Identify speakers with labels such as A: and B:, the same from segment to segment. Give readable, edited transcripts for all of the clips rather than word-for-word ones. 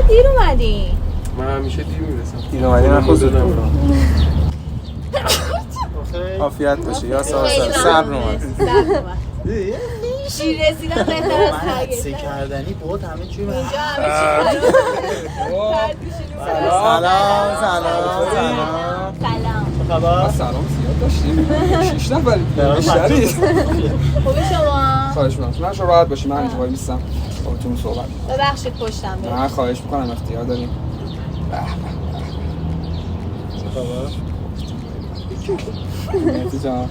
A: دیر اومدین؟
B: من همیشه دیر میرسم.
C: دیر اومدین من خود عافیت باشه یا صبر اومد.
A: شیر رسیدن بهتر از
D: من حدسه کردنی بود همه چی من
A: اینجا همه چی
C: سلام سلام زیاد داشتیم 6 نفر بیشتری
A: خوبی شما؟
C: خواهش می‌کنم من شما راحت باشید من اینجا وای میستم باهاتون صحبت می‌کنم
A: ببخشید پشتم برید
C: نه خواهش می‌کنم اختیار داریم
D: چه خبر؟
C: مهدی جان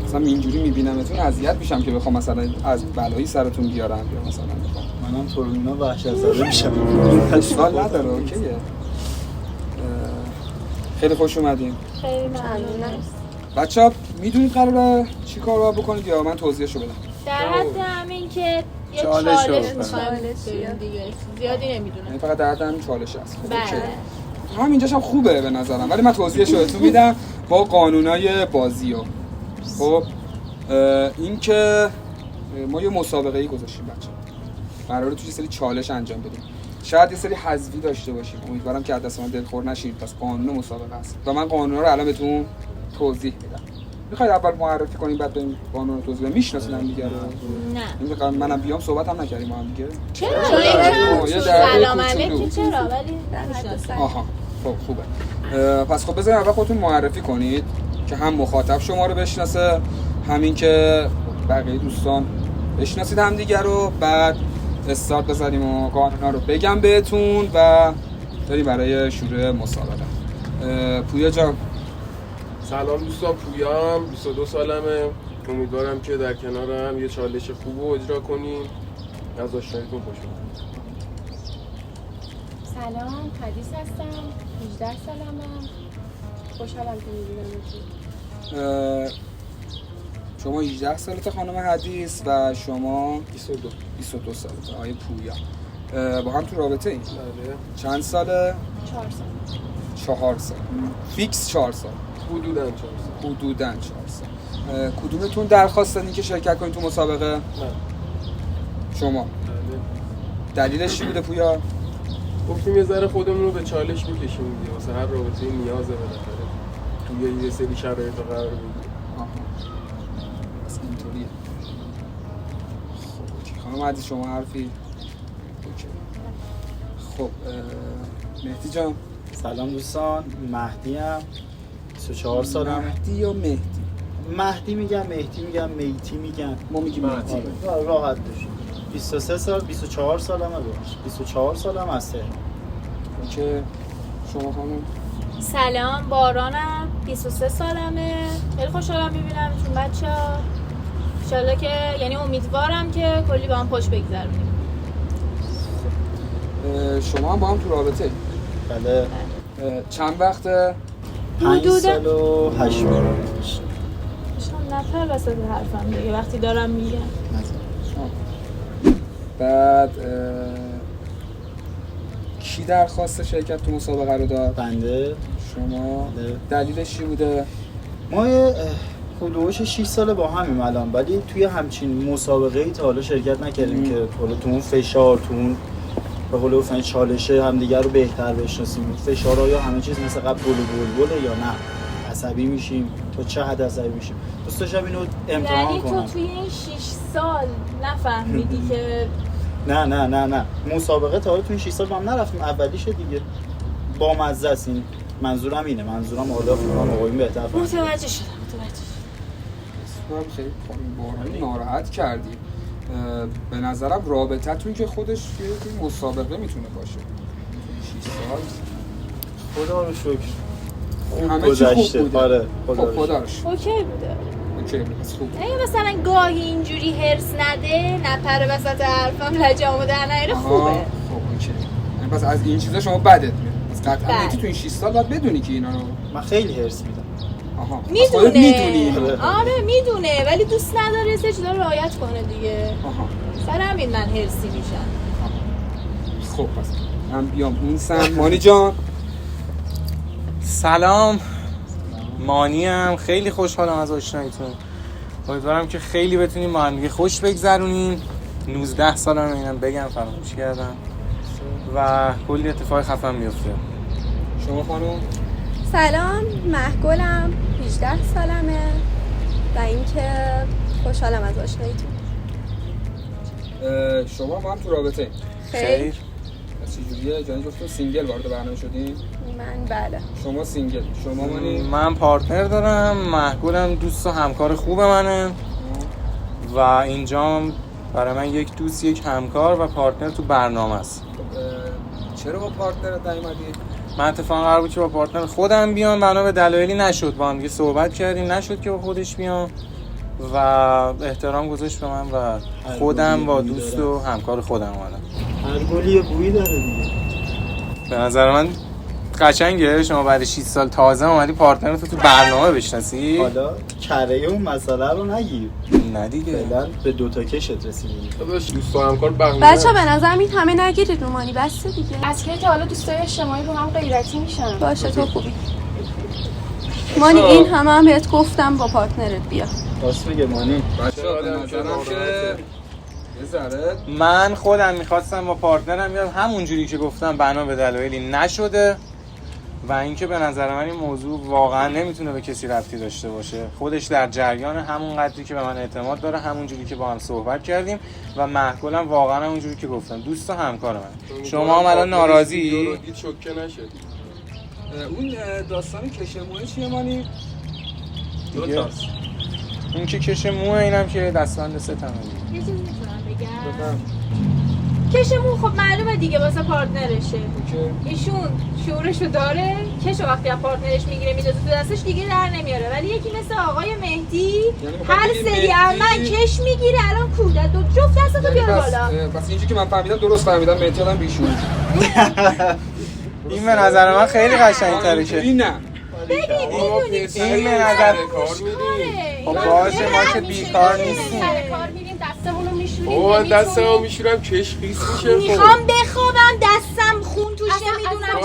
C: مثلا اینجوری میبینمتون اذیت میشم که بخوام مثلا از بلایی سرتون بیارم یا مثلا بخوام
D: منم تورونا وحشت زده میشم
C: اشکال نداره اوکیه خیلی خوش اومدین
A: خیلی ممنونم
C: بچه‌ها میدونید قراره چی کار باید بکنید یا من توضیحشو بدم
A: در حد همین که یه
C: چالش
A: می‌خوایم دیگه زیادی نمیدونم
C: یعنی فقط در حد همین چالش هست
A: بله
C: همینجاش هم خوبه به نظرم ولی من توضیحشو بهتون میدم با قانونای بازیو خب این که ما یه مسابقه‌ای گذاشتیم بچه‌ها قراره توی سری چالش انجام بدیم شاید یه سری حذفی داشته باشیم امیدوارم که از دست من دلخور نشید پس قانون مسابقه است و من قانونا رو الان بهتون توضیح میدم میخواید اول معرفی کنیم بعد بریم قانون رو توضیح بدیم میشناسین هم دیگه رو
A: نه
C: این منم بیام صحبت هم نکردیم ما هم دیگه
A: چرا سلام علیکم چرا ولی نمی‌شناسم
C: آها خب خوبه پس خب بذارید اول خودتون معرفی کنید که هم مخاطب شما رو بشناسه همین که بقیه دوستان بشناسید هم دیگه رو بعد استارت بزنیم و قانونا رو بگم بهتون و بریم برای شروع مسابقه پویا جان
B: سلام دوستان، پویام 22 سالمه. امیدوارم که در کنارم یه چالش خوب رو اجرا کنیم. از آشناییتون خوشحالم.
E: سلام، حدیث هستم. 18 سالمم. خوشحالم که می‌بینمتون.
C: شما 18 سالته خانم حدیث و شما
B: 22
C: سالته آقای پویا. با هم تو رابطه این؟
B: بله.
C: چند ساله؟
E: 4 سال.
C: 4 سال. فیکس 4 سال.
B: حدوداً 4 سال.
C: حدوداً 4 سال. کدومتون درخواست دادین که شرکت کنین تو مسابقه؟
B: من.
C: شما.
B: بله.
C: دلیلش چی بوده پویا؟
B: گفتیم یه ذره خودمون رو به چالش میکشیم دیگه. واسه هر رابطه‌ای نیازه بالاخره. توی یه سری شرایط قرار بگیریم.
C: آها. بس اینطوریه. خب خانم حدیث شما حرفی؟ اوکی. خب مهدی جان
D: سلام دوستان، مهدیم 24 سالم.
C: مهدی یا مهدی؟
D: مهدی میگم، مهدی میگم، میتی میگم.
C: ما میگیم مهدی.
D: آره راحت باش. 23 سال 24 سالمه باش. 24 سالم از تهران.
C: که شما خانم
A: سلام بارانم 23 سالمه خیلی خوشحالم میبینمتون بچه‌ها انشالله که یعنی امیدوارم که کلی با هم خوش بگذرونیم
C: شما هم با هم تو رابطه ای؟
D: بله.
C: چند وقته؟
D: 5 سال و 8 ماه.
A: شما نفر وسط حرفم دیگه وقتی دارم میگم
C: بعد کی درخواست شرکت تو مسابقه رو داد؟
D: بنده.
C: شما؟
D: بله.
C: دلیلش چی بوده؟
D: ما حدودش 6 ساله با همیم الان ولی توی همچین مسابقه‌ای تا حالا شرکت نکردیم که حالا تو اون فشار تو اون به قول اوفن چالشه همدیگر رو بهتر بشناسیم. فشارها همه چیز مثل قبل بلبله یا نه عصبی میشیم تا چه حد عصبی میشیم. دوست داشتم اینو امتحان
A: یعنی
D: کنم.
A: تو توی این 6 سال نفهمیدی که
D: نه مسابقه تا حالا تو این 6 سال با هم نرفتیم. اولیشه دیگه با مزه است. این منظورم اینه. منظورم حالا فکرام آقایون بهتر فهمیدن.
A: متوجه شدم
C: خیلی خانم ناراحت کردی. به نظرم رابطتون که خودش یه مسابقه میتونه باشه. 6 سال
D: خدا رو شکر
C: همه چی خوب بوده.
D: آره
C: خدا رو شکر.
A: اوکی بوده
C: اوکی بس خوب.
A: اگه مثلا گاهی اینجوری هرس نده نپره وسط حرفم لجامو در نیاره خوبه.
C: خب اوکی. یعنی پس از این چیزا شما بدت میاد. پس قطعا
A: بله.
C: مهدی تو این 6 سال باید بدونی که اینا رو
D: من خیلی هرس میدم.
C: آها
A: میدونه. آره میدونه ولی دوست نداره سه چیزا رو رعایت کنه دیگه.
C: آها.
A: سر همین من هرسی میشم.
C: خب پس من بیام اون سم. مانی جان
F: سلام، مانیم. خیلی خوشحالم از آشناییتون. امیدوارم که خیلی بتونیم با هم دیگه خوش بگذرونیم. 19 سالم، اینم بگم فراموش کردم و کلی اتفاق خفن میفته.
C: شما خانم؟
G: سلام، مهگلم، 18 سالمه و اینکه خوشحالم از آشناییتون.
C: شما با هم تو رابطه؟
F: خیر.
C: چجوریه؟ جانی جفتون سینگل وارد برنامه شدین؟
G: من بله.
C: شما سینگل، شما مانی؟
F: من پارتنر دارم، مهگلم دوست و همکار خوب منه و اینجام برای من یک دوست، یک همکار و پارتنر تو برنامه است.
C: چرا با پارتنرت نیومدی؟
F: من اتفاقا قرار بود که با پارتنر خودم بیام، بنا به دلایلی نشد، با هم دیگه صحبت کردیم نشد که با خودش بیام و احترام گذاشت به من و خودم با دوست و همکار خودم اومدم.
D: هر گلی یه بویی داره دیگه.
F: به نظر من قشنگه شما بعد 6 سال تازه اومدی پارتنرتو تو برنامه بشناسی.
D: حالا کره اون مسئله رو نگیر.
F: نه دیگه.
D: فعلا به دوتا کشت رسیدیم.
B: داداش دوست و همکار بهونه.
G: بچه به نظرم این همه نگیرید رو مانی، بسته دیگه.
E: از که حالا دوستای اجتماعی با هم غیرتی میشن.
G: باشه تو خوبی. مانی این همه هم بهت گفتم با پارتنرت بیا.
D: راست میگه مانی.
C: بچه‌ها به نظرم که یه ذره
F: من خودم میخواستم با پارتنرم بیام، همونجوری که گفتم بنا به دلایلی نشده و اینکه به نظر من این موضوع واقعا نمیتونه به کسی ربطی داشته باشه. خودش در جریان همون قدری که به من اعتماد داره، همونجوری که با هم صحبت کردیم و مهگلم واقعا همونجوری که گفتم دوست و همکار من. شما هم الان ناراضی؟
B: شوکه نشه.
C: اون داستان کشموه چیه مانی؟
B: دو تاست.
F: این که کش موه، اینم که دستبند ستمه.
A: یه چیزی میتونم بگم؟ کشمون خب معلومه دیگه واسه پارتنرشه. ایشون شعورشو داره، کشو وقتی از پارتنرش میگیره میدازه تو دستش دیگه در نمیاره. ولی یکی مثل آقای مهدی هر سری از من کش میگیره. الان کودت دو جفت دستتو بیار بالا.
C: پس اینجوری که من فهمیدم درست فهمیدم، مهدی آدم بیشون.
F: این به نظر من خیلی قشنگ‌تره که
C: این نه.
A: ببین میدونی
F: این به نظر
B: کار می‌ریم.
F: خب باشه، ما که بیکار نیستیم.
E: سر کار میریم دستمونو میشوریم.
B: اوه دستمو میشورم کش خیس میشه.
A: میخوام بخوابم دستم خون توشه میدونم.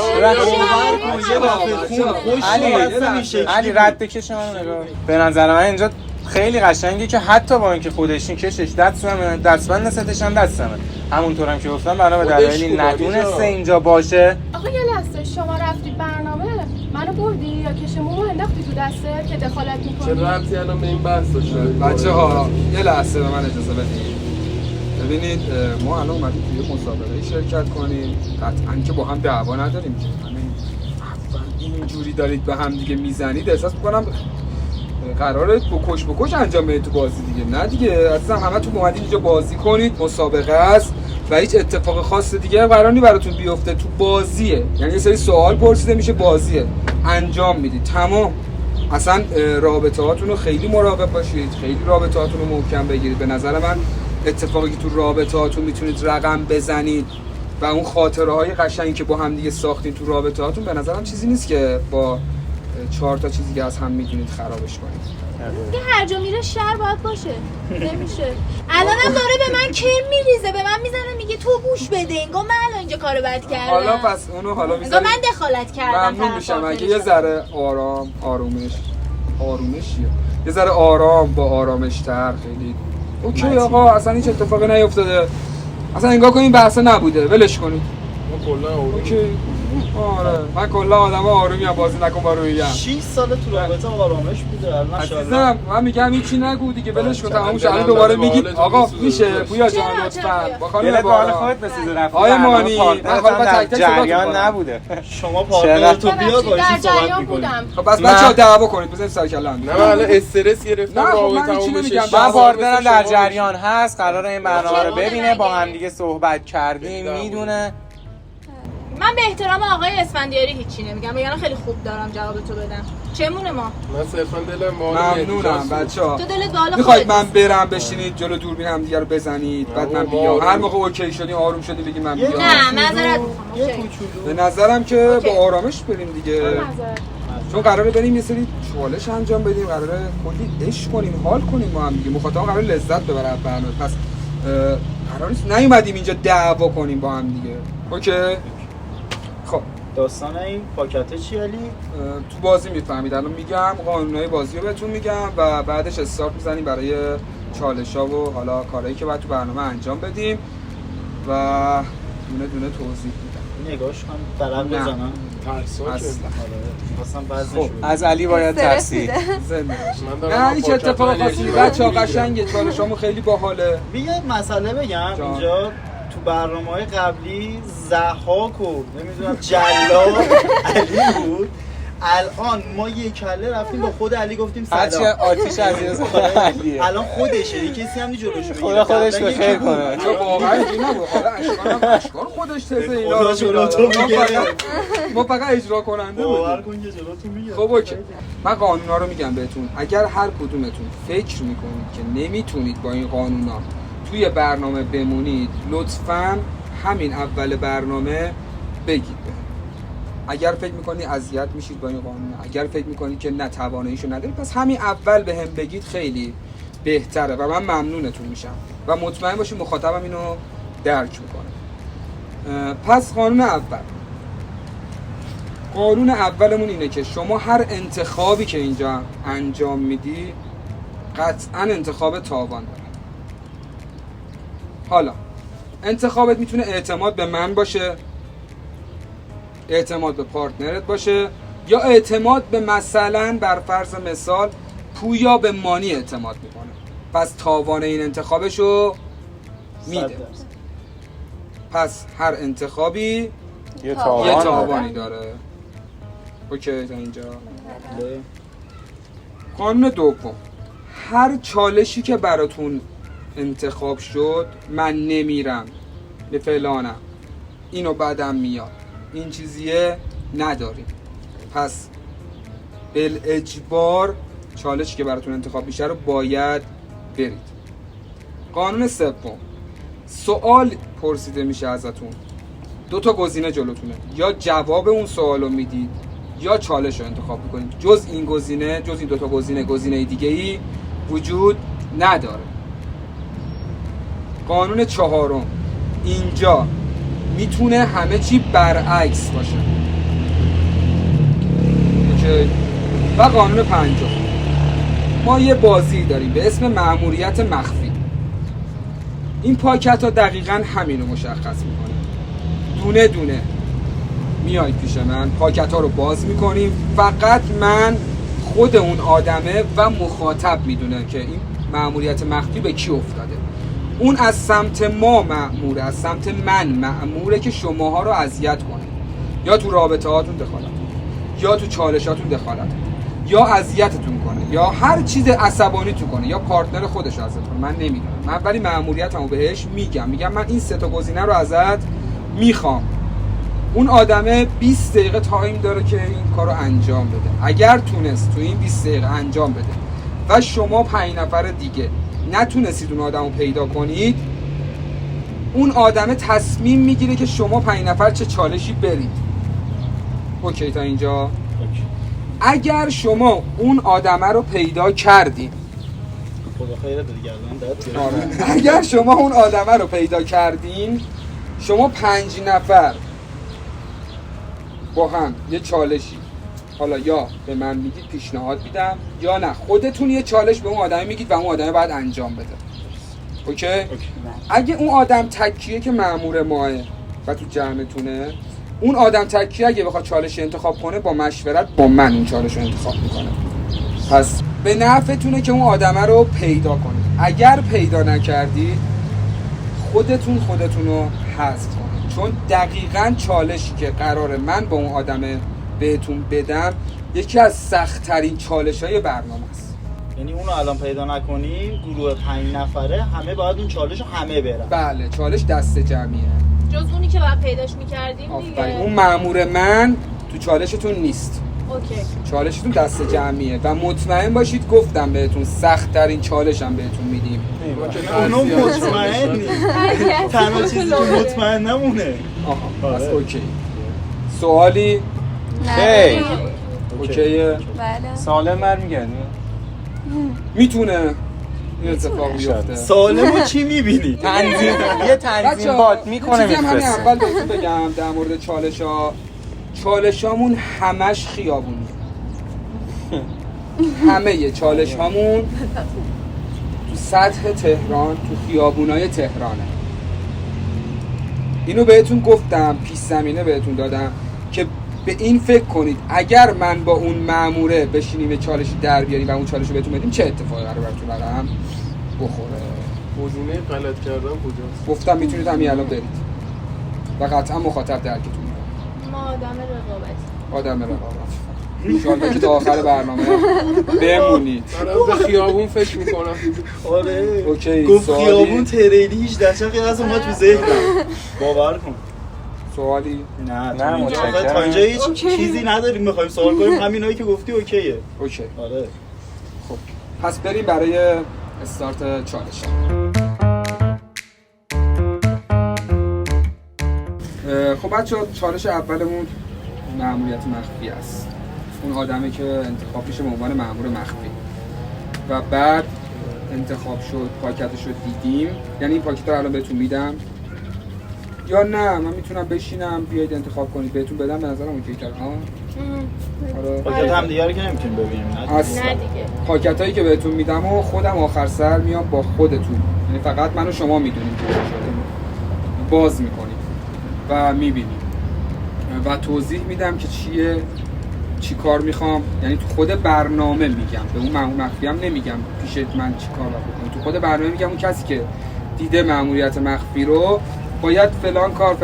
F: علی رد کش من نگاه. به نظر من اینجا خیلی قشنگه که حتی با اینکه خودشین کشش دستمه، دستبند ستش هم دستمه، همونطورم که گفتم بنا به دلایلی ندونسته اینجا باشه.
E: آقا یه لحظه، شما رفتی برنامه منو بردی یا کشمو انداختی تو دسته که دخالت میکنی؟
B: چه ربطی الان به این بحث داشته؟
C: بچه‌ها یه لحظه به من اجازه بدید. ببینید ما الان اومدیم توی مسابقه شرکت کنیم، قطعاً که با هم دعوا نداریم که همین اول اینجوری دارید به هم دیگه میزنید احساس می‌کنم قراره بکش انجام بدید تو بازی دیگه. نه دیگه، اصلا همتون اومدید اینجا بازی کنید، مسابقه است و هیچ اتفاق خاص دیگه قرار نیست براتون بیفته، تو بازیه. یعنی یه سری سوال پرسیده میشه، بازیه انجام میدید، تمام. اصلا رابطه هاتون رو خیلی مراقب باشید، خیلی رابطه هاتون رو محکم بگیرید. به نظر من اتفاقی که تو رابطه هاتون میتونید رقم بزنید و اون خاطره های قشنگی که با هم دیگه ساختین تو رابطه هاتون، به نظرم چیزی نیست که با 4 تا چیزی که از هم میدونید خرابش کنید.
A: دیگه هر جا میره شر باید باشه. نمیشه. الانم داره به من کم میریزه، به من میزنه میگه تو گوش بده. انگار من الان اینجا کارو بد کردم.
C: حالا پس اونو حالا
A: انگار
C: میذارید.
A: من دخالت کردم.
C: ممنون میشم اگه یه ذره آرومشیه. یه ذره آرام با آرامش‌تر خیلی. اوکی آقا، اصلا هیچ اتفاقی نیفتاده. اصلا انگار کنین بحث نبوده، ولش کنید.
B: ما کلا
C: اوکی. آره، من کلا آدم آرومی ام، بازی نکن با رویم.
D: 6 سال تو رابطه آرامش بوده.
C: عزیزم من میگم هیچی نگو دیگه، ولش کن، تموم شد. الان دوباره میگید آقا میشه پویا جان لطفاً با خانم
F: دلت
C: بارا.
F: به حال خودت بسیده رفتی.
C: آقای مانی، من حالا تک تک
F: جریان نبوده.
D: شما پارتنرتو بیاد
E: در
D: وایسی صحبت
E: جریان
D: می‌کنید.
E: بودم.
C: خب بس بچه‌ها دعوا کنید، بزنید سر کله‌ام.
B: نه من الان استرس گرفتم،
C: نه، خب
B: رابطه
C: من هیچی
B: تموم
C: نمیگم.
B: بشه.
F: من
C: من
F: پارتنرم در
B: شما
F: جریان هست، قراره این برنامه رو ببینه، با هم دیگه صحبت کردیم، میدونه.
A: من به احترام آقای اسفندیاری هیچی نمیگم، بگم خیلی خوب دارم جواب تو بدم. چمونه ما؟
B: من صرفا دلم
C: ممنونم بچه‌ها.
A: تو دلت بالا
C: میخواید من برم بشینید جلو دوربین هم دیگه رو بزنید، بعد من بیام هر موقع اوکی شدین آروم شدی بگی من بیام.
A: نه معذرت
D: یه
A: میخوام.
D: کوچولو
C: به نظرم که
A: اوکی.
C: با آرامش بریم دیگه، چون قراره بریم یه سری چالش انجام بدیم، قراره کلی عشق کنیم، حال کنیم با هم دیگه، مخاطب قراره لذت ببره از برنامه. پس قرار نیست نیومدیم اینجا دعوا کنیم با هم دیگه. اوکی. خب
D: داستان این پاکته چی علی؟
C: تو بازی میفهمید، الان میگم قانونهای بازی رو بهتون میگم و بعدش استارت میزنیم برای چالش‌ها و حالا کارهایی که باید تو برنامه انجام بدیم و دونه دونه توضیح میدم.
D: نگاش کنم برام بزنم.
B: ترسا
C: اصلا.
D: اصلا بعضی
C: خب،
F: از علی باید ترسید.
C: زنده باشی.
B: من دارم
C: نه هیچ اتفاق
B: پاکت
C: خاصی
B: انرژی
C: بچه‌ها
B: میگیرم.
C: قشنگه، چالشامون خیلی باحاله.
D: یه مسئله بگم
C: جان.
D: اینجا تو برنامه‌های قبلی ضحاک و نمیدونم جلاد علی بود. الان ما یه کله رفتیم با خود علی گفتیم
F: هرچی
D: سلام.
F: آتیش عزیز علیه.
D: الان خودشه، یه کسی هم نی جلوشو بگیره.
F: خدا خودش
D: قبلا
F: به
D: یکی
F: خیر
D: بود.
F: کنه.
C: چون واقعا اینجوری نبود، حالا اشکال خودش تزه اینا
D: خدا
C: رو
D: جلو تو
C: می‌داد.
D: میگه.
C: ما فقط اجرا کننده
D: باور
C: بودیم.
D: کن که جلو تو میگه.
C: خب اوکی، من قانونا رو میگم بهتون. اگر هر کدومتون فکر میکنید که نمیتونید با این قانونا توی برنامه بمونید، لطفاً همین اول برنامه بگید بهم. اگر فکر میکنید اذیت میشید با این قانون، اگر فکر میکنید که نه تواناییشو ندارید، پس همین اول بهم بگید، خیلی بهتره و من ممنونتون میشم و مطمئن باشید مخاطبم اینو درک میکنه. پس قانون اولمون اینه که شما هر انتخابی که اینجا انجام میدی قطعا انتخاب تاوان داره. حالا انتخابت میتونه اعتماد به من باشه، اعتماد به پارتنرت باشه، یا اعتماد به مثلا بر فرض مثال پویا به مانی اعتماد میکنه، پس تاوان این انتخابشو میده. پس هر انتخابی
F: یه
C: تاوانی داره. اوکی تا اینجا. قانون دوم، هر چالشی که براتون انتخاب شد من نمیرم به فلانم، اینو بعدم میاد، این چیزیه نداریم، پس بالاجبار چالشی که براتون انتخاب میشه رو باید برید. قانون سوم، سوال پرسیده میشه ازتون، دو تا گزینه جلوتونه، یا جواب اون سوال رو میدید یا چالش رو انتخاب میکنید. جز این دو تا گزینه دیگه ای وجود نداره. قانون چهارم، اینجا میتونه همه چی برعکس باشه. اوکی. و قانون پنجم، ما یه بازی داریم به اسم مأموریت مخفی. این پاکت ها دقیقاً همین رو مشخص میکنه. دونه دونه میاید پیش من، پاکت ها رو باز میکنیم، فقط من، خود اون آدمه و مخاطب میدونه که این مأموریت مخفی به کی افتاده. اون از سمت ما مأموره، از سمت من مأموره که شماها رو اذیت کنه، یا تو رابطه هاتون دخالت، یا تو چالشاتون دخالت، یا اذیتتون کنه، یا هر چیز عصبانیتون کنه، یا پارتنر خودش ازت کنه. من نمیدونم، من ولی مأموریتمو بهش میگم من این سه تا گزینه رو ازت میخوام. اون آدمه 20 دقیقه تایم داره که این کارو انجام بده. اگر تونست تو این 20 دقیقه انجام بده و شما 5 نفر دیگه نتونستید اون آدمو پیدا کنید، اون آدمه تصمیم میگیره که شما 5 نفر چه چالشی برید. اوکی تا اینجا؟ اگر شما اون آدمه رو پیدا کردید،
D: خدا خیرت بده گردن داد.
C: اگر شما اون آدمه رو پیدا کردین، شما 5 نفر با هم یه چالشی، حالا یا به من میگید پیشنهاد میدم، یا نه خودتون یه چالش به اون آدمه میگید و اون آدمه باید انجام بده. اوکی؟ اگه اون آدم تکیه که مأمور ماه و تو جمعتونه، اون آدم تکیه اگه بخواد چالش انتخاب کنه با مشورت با من اون چالش رو انتخاب میکنه. پس به نفعتونه که اون آدمه رو پیدا کنید. اگر پیدا نکردید خودتون رو حذف کنید، چون دقیقاً چالشی که قراره من با اون آدمه بهتون بدم یکی از سخت‌ترین چالش‌های برنامه است.
D: یعنی اونو الان پیدا نکنیم، گروه 5 نفره همه باید اون چالش رو همه برن.
C: بله، چالش دست جمعیه.
A: جز اونی که باید پیداش میکردیم
C: آفرین.
A: دیگه.
C: اون مأمور من تو چالشتون نیست.
A: اوکی.
C: چالشتون دست جمعیه و مطمئن باشید گفتم بهتون سخت‌ترین چالش هم بهتون میدیم.
D: اونو مطمئن نیست. تنها چیزی که مطمئن نمونه.
C: آها، پس اوکی. سوالی؟
F: خیر.
C: اوکیه؟
G: بله.
F: سالم برمیگردی؟
C: میتونه این اتفاق بیفته.
D: سالمو چی میبینی؟
F: یه تنظیم بات میکنه
C: چیزی هم همین
F: میفرسته.
C: اول بهتون بگم در مورد چالشامون همش خیابونیه. همه چالش هامون تو تو سطح تهران، تو خیابونای تهرانه. اینو بهتون گفتم، پیش زمینه بهتون دادم که به این فکر کنید اگر من با اون ماموره بشینیم یه چالشی در بیاریم و اون چالش رو بهتون بدیم چه اتفاقی قراره براتون رقم بخوره.
B: گزینه غلط کردن کجاست؟
C: گفتم میتونید همین الان برید و قطعا مخاطب درکتون میکنه.
A: ما
C: آدم رقابت انشالله که تا آخر برنامه بمونید.
B: دارم به خیابون فکر میکنم.
D: آره
C: اوکی،
D: گفت
C: سوالی؟
D: خیابون تریلی 18 چقدر از اومد تو ذهنم. باور کن.
C: سوالی؟
D: نه
F: متشکرم.
D: تا اینجا هیچ
A: اوکی.
D: چیزی نداریم بخوایم سوال کنیم، همینایی که گفتی اوکیه.
C: اوکی.
D: آره
C: خب پس بریم برای استارت چالش. خب بچه چالش اولمون مأموریت مخفی است. اون آدمی که انتخاب میشه به عنوان مأمور مخفی و بعد انتخاب شد، پاکتش رو دیدیم، یعنی این پاکت رو الان بهتون میدم یا نه من میتونم بشینم بیاید انتخاب کنید بهتون بدم؟ به نظرم اوکی کرد ها. آره.
D: پاکت هم دیگه رو که نمیتونیم ببینیم نه.
C: اصلا.
A: نه دیگه.
C: پاکتایی که بهتون میدم و خودم آخر سر میام با خودتون، یعنی فقط من و شما میدونیم که چی شده، باز میکنیم و میبینیم و توضیح میدم که چیه، چی کار میخوام، یعنی تو خود برنامه میگم، به اون مأمور مخفی هم نمیگم پیش من چی کار باید بکنم، تو خود برنامه میگم اون کسی که دیده مأموریت مخفی رو باید فلان کار و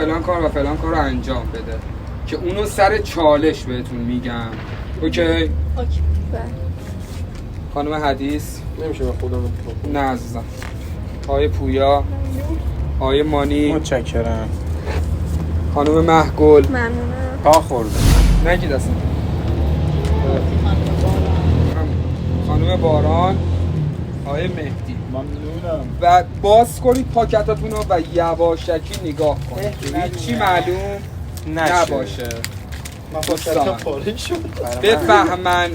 C: فلان کار رو انجام بده که اونو سر چالش بهتون میگم. اوکی؟
A: اوکی.
C: خانم حدیث؟
B: نمیشه من خودم انتخاب کنم.
C: نه عزیزم. آقای پویا، آقای مانی،
F: متشکرم.
C: خانم مهگل،
G: ممنونم.
F: پا خورده.
C: نگید اصلا. خانم باران، آقای مهدی.
D: ممنونم.
C: و باز کنید پاکتاتون رو و یواشکی نگاه کنید هیچی معلوم نباشه.
D: من
C: دوستان.
D: پاکتم پاره شد.
C: بفهمن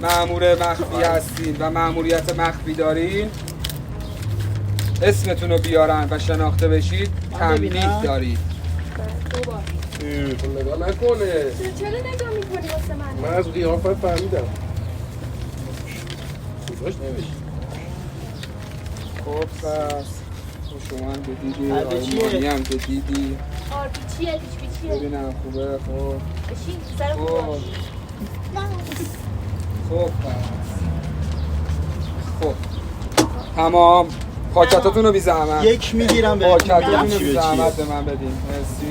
C: مأمور مخفی هستین و مأموریت مخفی دارین، اسمتون رو بیارن و شناخته بشید، تملیک دارید.
A: دوبار.
B: خب نگاه نکنه.
E: چرا نگاه میکنی واسه من؟
B: من از قیافت فهمیدم. کجاش نمیشه؟
C: خب پس شما هم که دیدی،
D: هر
C: آقای
D: چیه؟
C: مانی هم که دیدی،
A: آرپیچیه پیچ پیچیه.
C: ببینم خوبه. خب
A: بشین سر
C: خب
A: خوبه.
C: خب پس خب تمام. پاکتاتون رو بی زحمت،
D: یک میگیرم به
C: پاکتاتون رو
D: چی
C: بی
D: به چیه.
C: زحمت به من بدین. مرسی.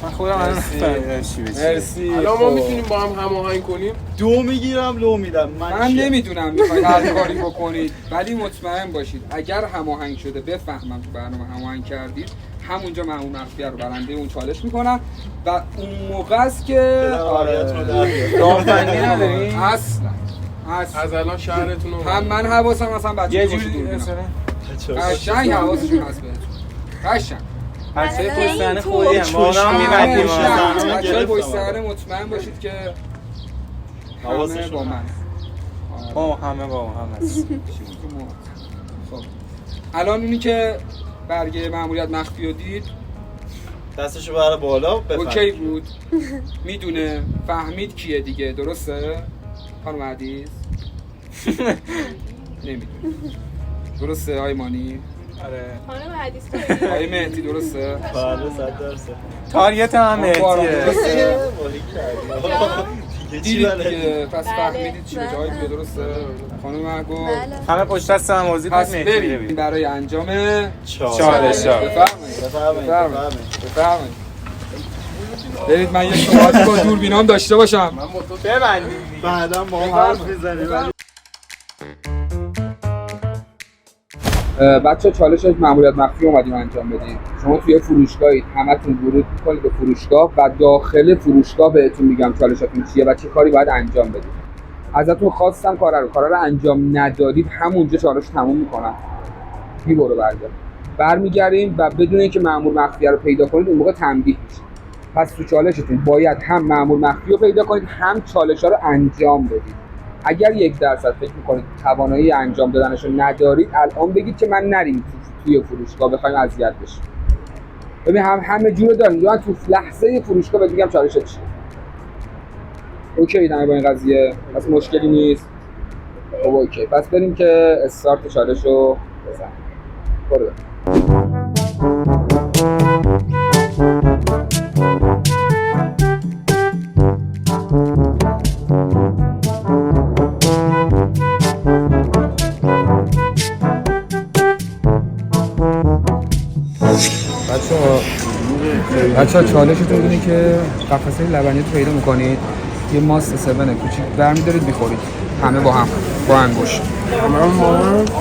F: من خودم الان نفهمیدم چی به چیه.
C: مرسی.
B: الان ما
C: خب.
B: میتونیم با هم هماهنگ کنیم.
D: دو میگیرم لو میدم.
C: من
D: چیه؟
C: نمیدونم میخواید هر کاری بکنید ولی مطمئن باشید اگر هماهنگ شده، بفهمم تو برنامه هماهنگ کردید، همونجا مأمور مخفی رو برنده اون چالش میکنم و اون موقع است که
D: رعایت رو در بیار.
F: راهبندی نداریم؟
C: اصلا
B: از الان شهرتون رو
C: هم من حواسم اصلا بچه
F: یه
C: خوشی
F: جوری
C: دور
F: مثلا
C: بینم. قشنگ حواسشون هست بهتون. قشنگ
F: پسه
A: این
F: پستانه
A: تو
F: خودی هم با اونا هم میبندیم
D: چشم.
C: بچه‌های
D: گرفتم.
C: پشت صحنه مطمئن باشید که همه
D: حواسشون
C: با من.
F: با همه با هم هست.
C: خب الان اونی که برگه مأموریت مخفی رو دید
D: دستشو بره بالا بفهم.
C: اوکی بود، میدونه، فهمید کیه دیگه، درسته؟ خانم حدیث؟ نمیدونه. درسته آقای مانی؟
F: آره.
A: خانم حدیث تو
C: آقای مهدی درسته؟
D: بله 100%.
F: تاریت هم مهدیه.
C: درسته؟
D: بالی کردی. دیگه چی
C: دیدید
D: بله؟
C: دیگه، پس
A: بله.
C: فهمیدید چی به جای دیگه، درسته؟ خانم مهگل؟
G: بله.
F: همه پشت دست هم موضوع
C: پس
F: بود مهدی
C: بریم
F: ببین.
C: برای انجام
F: چالش ها.
C: بفرمایید.
D: بفرمایید.
C: بفرمایید. برید من یه صحبتی با دوربینام داشته باشم.
B: من با تو
F: ببندیم.
D: بعدا ما هم حرف میزنیم.
C: بچه چالش مأموریت مخفی اومدیم انجام بدیم. شما توی فروشگاهید، همتون ورود می‌کنید به فروشگاه و داخل فروشگاه بهتون میگم چالشتون چیه و چه کاری باید انجام بدید. ازتون خواستم کارا رو انجام ندادید، همونجا چالش تموم میکنم. برو برمیگردیم و بدون اینکه مأمور مخفی رو پیدا کنید اون موقع تنبیه میشید. پس تو چالشتون باید هم مأمور مخفی رو پیدا کنید هم چالش‌ها رو انجام بدید. اگر 1% فکر می‌کنید توانایی انجام دادنش رو ندارید، الان بگید که من نریم توی فروشگاه بخوایم اذیت بشیم. ببین همه جور داریم، یا تو لحظه فروشگاه بهت میگم چالشت چیه. اوکی با این قضیه، پس مشکلی نیست. خب اوکی، پس بریم که استارت چالش رو برو. بچه‌ها چالشتون اینه که قفسه لبنیات رو پیدا می‌کنید، یه ماست 7 کوچیک برمی‌دارید می‌خورید، همه با هم با انگشت،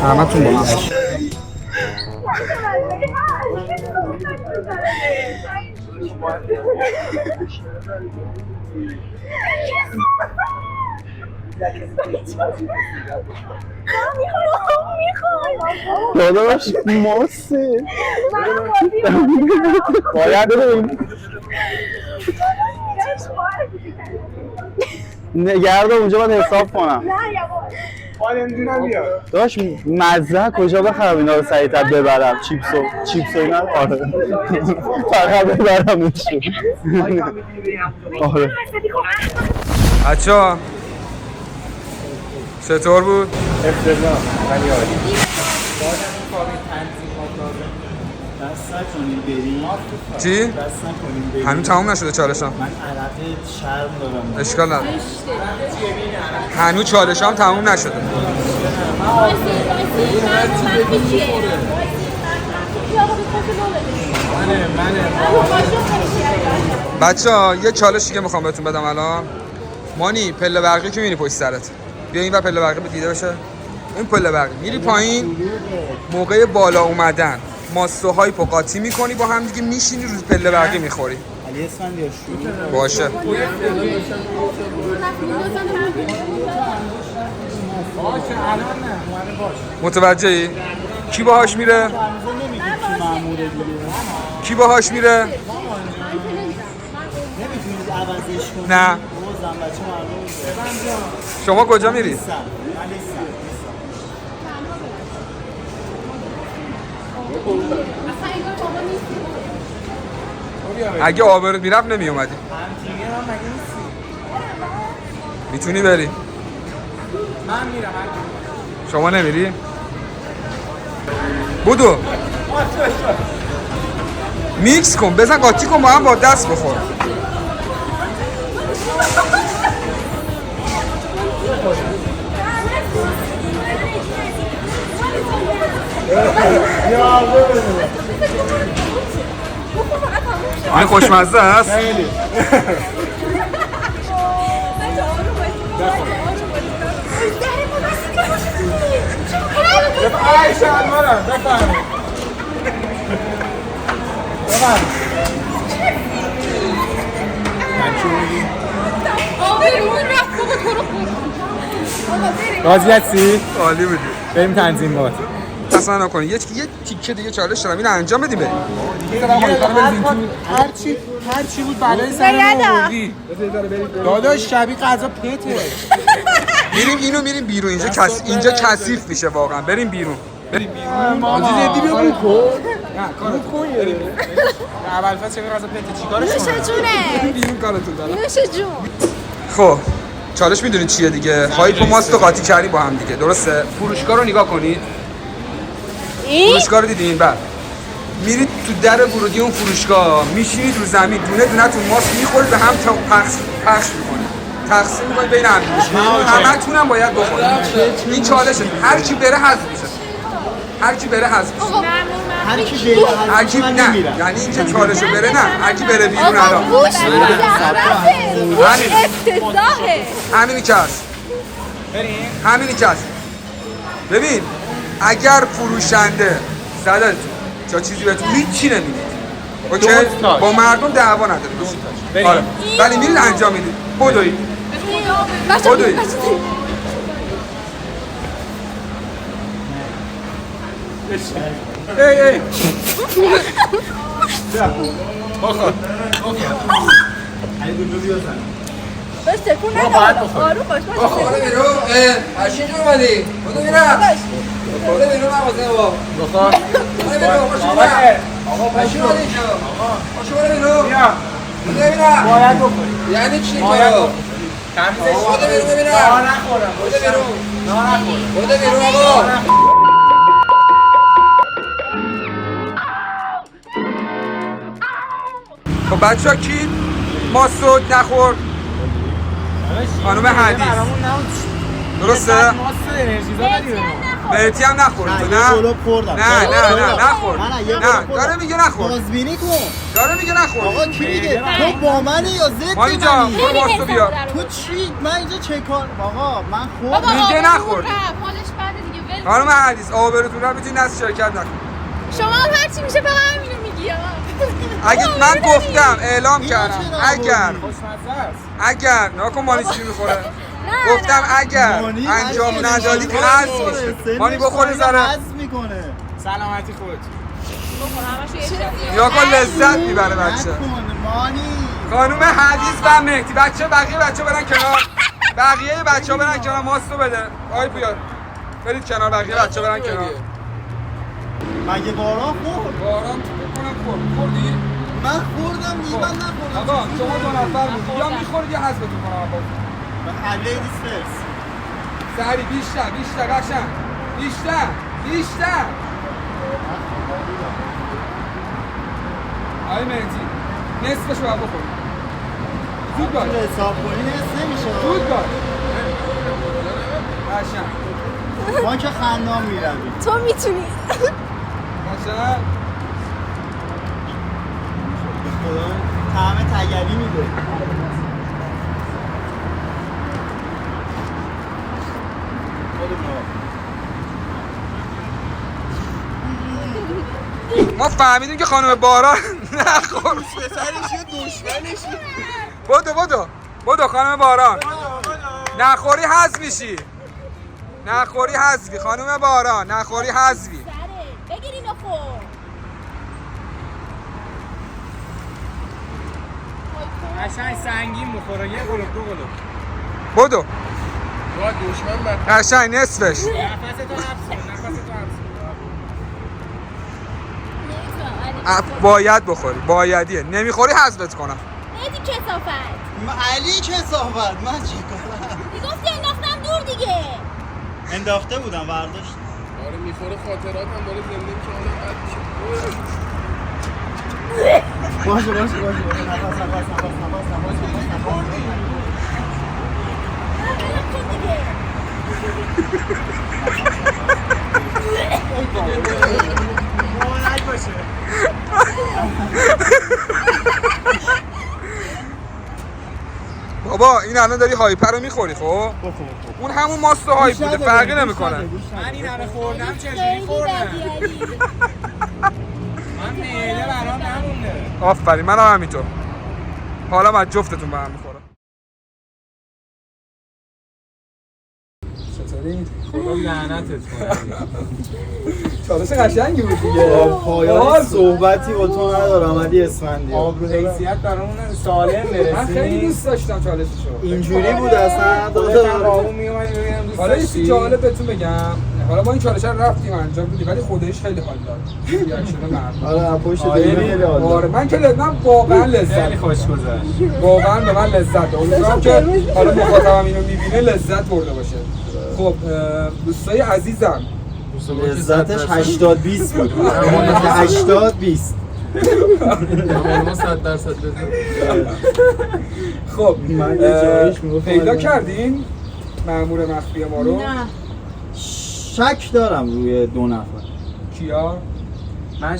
C: همتون با هم.
D: داداش ماسه باید بریم نگردم اونجا باید حساب کنم داش مزه کجا بخرم اینا رو سریعتر ببرم چیپس و اینا آره فقط ببرمشون آره
C: بچه‌ها چطور بود؟
F: افتضاح ولی عالی.
D: دست نکنیم بریم
C: چی؟
D: دست نکنیم بریم
C: همین تمام نشده چالشم.
D: من عرق شرم دارم
C: اشکال نداره. هنوز چالشم تموم نشده. بچه‌ها یه چالش دیگه میخوام بهتون بدم الان. مانی پله برقی که می‌بینی پشت سرت. بیا این و پله برقی به دیده بشه. این پله برقی میری پایین، موقع بالا اومدن ماستو هایپو قاطی میکنی با هم دیگه، میشینی روی پله برقی میخوری.
D: علی اسفندیار شروع
C: باشه. متوجهی؟ کی باهاش میره؟ کی باهاش میره؟
D: نمیتونید عوضش کنید
C: نه.
D: بازم بچه مردم
C: شما کجا میری؟ اگه آبرت میرفت نمی اومدی. میتونی بری؟
F: من میرم.
C: شما نمیری؟ بودو میکس کن، بزن قاطی کن با هم با دست بخور. این خوشمزه است.
F: راضی هستی؟
C: عالی بودی.
F: بریم تنظیم باد.
C: اصلا نکنی. یه تیکه دیگه چالش دارم، اینو انجام بدیم بریم.
F: هر چی بود بلای سر ما آوردی. داداش شبیه غذا پته.
C: میریم بیرون. اینجا کثیف میشه واقعا. بریم بیرون.
F: آجی جدی بیا بو کن. نه کارو کن. اول فصل شبیه غذا پته چیکارش کنم؟
G: نوش جونه
C: بیرون کارتون دارم.
G: نوش جون.
C: خب چالش میدونید چیه دیگه؟ هایپ و ماست رو قاطی کردیم با هم دیگه، درسته؟ فروشگاه رو نگاه کنید. فروشگاه رو دیدین؟ بعد میرید تو در ورودی اون فروشگاه، میشینید رو زمین، دونه دونه تو ماست میخورید، به هم پخش میکنید، تقسیم میکنید بین هم دیگه. همتون هم باید بخورید. این چالشه. هر کی بره حذف میشه. هر کی بره حذف میشه. هر کی نه، یعنی اینکه چالشو بره نه، هر کی بره بیرون الان.
G: افتضاحه.
C: همینی که هست. همینی که هست. ببین اگر فروشنده زدت چه چیزی بهتون هیچی نمیدید، اوکی؟ با مردم دعوا نداره. آره. ولی میرید انجام میدید. بدوید. بدوید.
F: ای بخور.
G: بس تکون نده. آروم باش.
C: بخور بیرو. اشین جو اومدی. بدو میرم. بدو بیرو مغازه با.
F: بخور.
C: بدو بیرو. خوشو میرم. آقا اشین اومدی جو. خوشو بیرو. بیا. بدو میرم.
F: باید بخوری.
C: یعنی چی
F: باید
C: کارو؟
F: بخوری. تمیزش.
C: بدو بیرو ببینم.
F: نخورم.
C: بدو بیرو.
F: نخورم.
C: بدو بیرو آقا. خب بچه‌ها کی ماستو نخورد؟ خانم حدیث درسته؟ مهدی هم نخورد تو نه؟
D: گلوب خوردم.
C: نه نخورد.
D: نه یه
C: نه
D: گلوب خوردم.
C: داره میگه نخورد.
D: بازبینی کن.
C: داره میگه نخورد.
D: آقا کی میگه؟ تو با منی یا ضد
C: مانی جان
D: منی؟
C: برو ماستو بیار.
D: تو چی؟ من اینجا چه کار؟ آقا من
A: بابا
D: خوردم.
C: میگه نخورد.
A: حالش بده دیگه ول.
C: خانم حدیث آبروتون رو میتونید از شرکت نکنید.
A: شما هم هر چی میشه فقط همینو میگی
C: اگه من گفتم اعلام کردم اگر
D: اگر
C: ناکن مانی چی میخوره گفتم اگر
D: مانی
C: انجام
D: اگه
C: ندادید
D: انجام
C: حذف
D: می‌کنه.
C: میشه مانی بخوره
D: سنش
C: ذره
D: حذف میکنه.
F: سلامتی خودت.
C: یا کن لذت میبره بچه
D: نکن مانی.
C: خانوم حدیث و مهدی بقیه بچه برن کنار بقیه بچه برن کنار ماستو بده آی بیار برید کنار بقیه بچه برن کنار
D: مگه باران خورد؟
C: باران بکنم خوردی؟
D: من خوردم دیگه من نخوردم.
C: آقا شما دو نفر بودی یا میخورید یا حذفتون کنم
D: من لیدیز فرست.
C: سری بیشتر قشنگ بیشتر آی مهدی نصفش باید بخوری زود باش
D: حساب کنی نصف نمیشه.
C: زود باش قشنگ
D: ما که خندام میرویم.
G: تو میتونی.
C: قشنگ
D: خدا طعم تگری میده.
C: ما فهمیدیم که خانم باران نخور
D: پسرش یه دشمنش.
C: بدو خانم باران نخوری حذف میشی نخوری حذفی خانم باران نخوری حذفی
A: بگیر اینو خور.
F: قشنگ سنگین بخوره یه گلوب دو گلوب.
C: بدو
B: با دشمن بر
C: قشنگ نصفش
F: نفستو حبس کن.
C: باید بخوری بایدیه نمیخوری حذفت کنم
A: مهدی کثافت.
D: علی کثافت من چی کنم؟
A: میگفتی انداختم دور دیگه.
D: انداخته بودم برداشت.
B: آره میخوره خاطرات هم داره زنده میشه آدم بد میشه
D: باشه نفس.
C: بابا این الان داری هایپر رو میخوری خب اون همون ماستو هایپ بوده فرقی نمیکنه
F: من این همه خوردم چجوری خوردم من میله برام نمونده
C: آفرین منم همینطور حالا من جفتتون به هم میخورم چطوری؟
F: خدا لعنتت کنه
C: چالش قشنگی بود دیگه
D: پایان صحبتی با تو ندارم علی اسفندیار.
F: آبرو حیثیت برامون سالم برسیم
C: من خیلی دوست داشتم چالششو
D: اینجوری بود اصلا
F: خودت با اون میومدی ببینم دوست
C: حالا یه
F: داشتی
C: چیز جالب بهتون بگم حالا ما این چالش رو رفتیم انجام بدیم ولی خودش خیلی حال داد ریاکشن مردم
D: آره پشت
C: آره،
D: دیگه خیلی حال
C: آره
D: داد.
C: من واقعا لذت
F: خیلی خوش گذشت
C: واقعا به من لذت داد امیدوارم که حالا مخاطبم اینو میبینه لذت برده باشه خب دوستای عزیزم
D: لذتش 80-20 بود. 80-20.
B: ما 100% بزن
C: خب
D: من یه جایش میگفتم
C: پیدا
D: آره.
C: کردین مأمور مخفی ما رو
A: نه.
D: شک دارم روی دو نفر.
C: کیا
F: من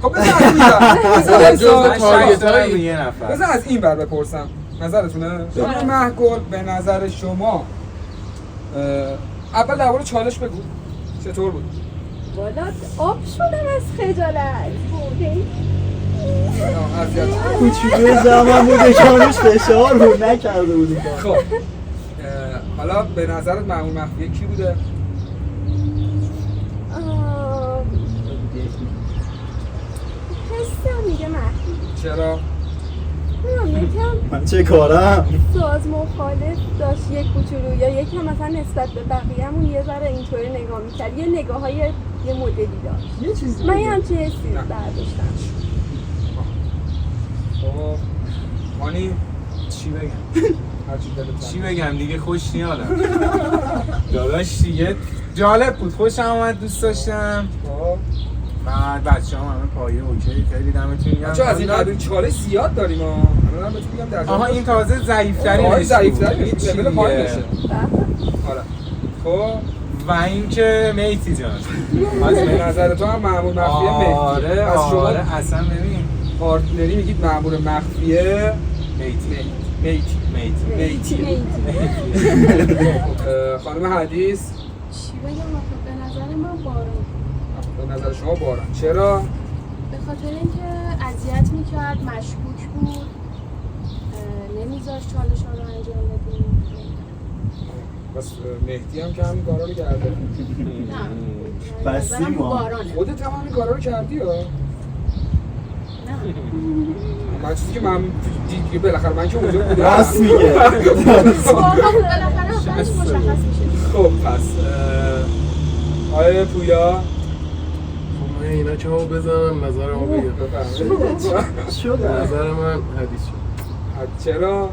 C: خب بذار
B: تارگت هایی.
F: یه نفر
C: بذار از این بر بپرسم نظرتونه؟ خانم مهگل به نظر شما اول درباره چالش بگو چطور بود؟
G: والا آب شدم از خجالت.
D: کوچولوی زمان بود جانش فشار رو نکرده بودیم.
C: خب حالا به نظرت مأمور مخفی کی بوده؟
G: حسم میگه مخفی.
C: چرا؟
G: یکم
D: من چه کارم؟
G: ساز مخالف داشت یک کوچولو یا یکم مثلا نسبت به بقیه‌مون یه ذره اینطوری نگاه میکرد یه نگاه‌های یه مدلی داشت
D: یه چیزی
G: من یه همچین حسی برداشتم
C: خب مانی
F: چی بگم
C: هرچی دلت
F: چی بگم دیگه خوش نیالم داداش دیگه جالب بود خوشم آمد دوست داشتم بعد بچه‌ها همه پایه اوکی، خیلی دمتون گرم.
C: چون از این قبیل چالش زیاد داریم ها. الان بهتون میگم در
F: آها این تازه ضعیف‌ترین
C: آره ضعیف‌ترین
F: هیچ
C: لول پایین بشه. آره. خب
F: و اینکه میتی جان
C: از به نظر تو هم مأمور مخفیه مهدی.
F: آره
C: از شما
F: آره اصلا ببین
C: پارتنری میگید مأمور مخفیه
F: میتی
C: میتی. خانم حدیث
E: چی بگم آخه به نظر من بارون.
C: به نظر شما باران چرا؟
E: به خاطر اینکه اذیت میکرد، مشکوک بود، نمیذاشت چالش ها رو انجام بدیم.
C: بس مهدی هم که همین کارا رو کرده.
E: نه
D: بس
E: نظرم
D: ما.
E: بارانه.
C: خودت هم همین کارا رو کردی یا؟
E: نه
C: من چیزی که من دیگه بالاخره من که اونجا بودم.
D: راست میگه.
E: بالاخره آخرش مشخص میشه.
C: خب پس آیا پویا
B: خب من اینا که ها بزنم نظر ما بگم.
D: شده.
B: نظر من حدیث شد.
C: چرا؟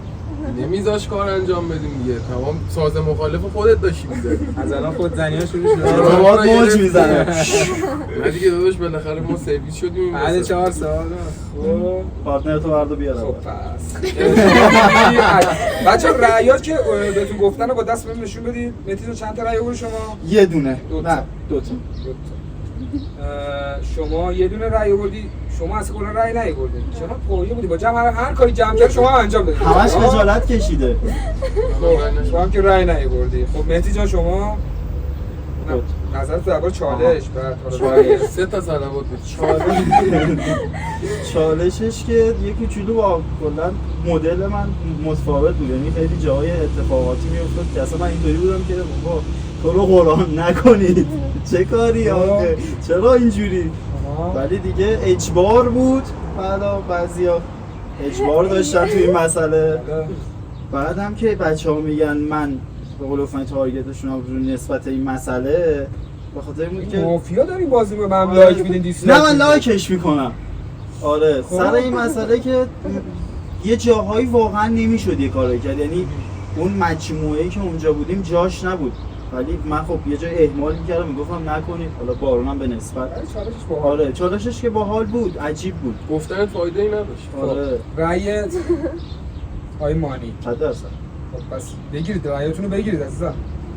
B: نمیذاش کار انجام بدیم دیگه. تمام ساز مخالف خودت داشتی می‌زدی.
F: از الان خودزنی‌ها شروع شده.
D: آرامات موج میزنه.
B: نه دیگه داداش بالاخره ما سرویس شدیم این
F: بعد
B: واسه.
F: 4 سال
C: خب
D: پارتنر تو بردا بیار.
C: خب پس بچه رأیات که بهتون گفتن رو با دست بهم نشون بدید. مهدی چند تا رأی آورد شما؟
D: یه دونه.
C: دوتا.
D: نه دوتا.
C: شما یه دونه رأی آوردی. شما اصلا کلا رأی نیاوردید. چرا پایه بودی با جمع هر کاری جمع کرد شما انجام بدید.
D: همش خجالت کشیده.
C: شما هم که رأی نیاوردی. خب مهدی جان شما نظرت درباره چالش بعد
B: چالش 3 تا صلوات بود.
D: چالشش که یه کوچولو با کلا مدل من متفاوت بود، یعنی خیلی جای اتفاقاتی میافتاد که اصلا من اینطوری بودم که بابا تو رو قرآن نکنید چه کاری آخه چرا اینجوری، ولی دیگه اجبار بود. بعدا بعضیا اجبار داشتن توی این مسئله. بعدم که بچه‌ها میگن من به قول فن تارگتشون رو نسبت این مسئله به خاطر این بود که
C: مافیا دارین بازی می‌کنن من لایک میدین دیسلایک
D: نه من لایکش میکنم. آره سر این مسئله که یه جاهایی واقعا نمیشد یه کاری کرد، یعنی اون مجموعه‌ای که اونجا بودیم جاش نبود، ولی من خب یه جای اهمال میکردم میگفتم نکنید. حالا بارونم به نسبت
C: چالشش باحال.
D: آره چالشش که باحال بود، عجیب بود.
B: گفتن فایده ای نداشت.
D: آره
C: رأیت آی مانی
D: 100%.
C: خب پس بگیرید رأیتون رو بگیرید عزیزم.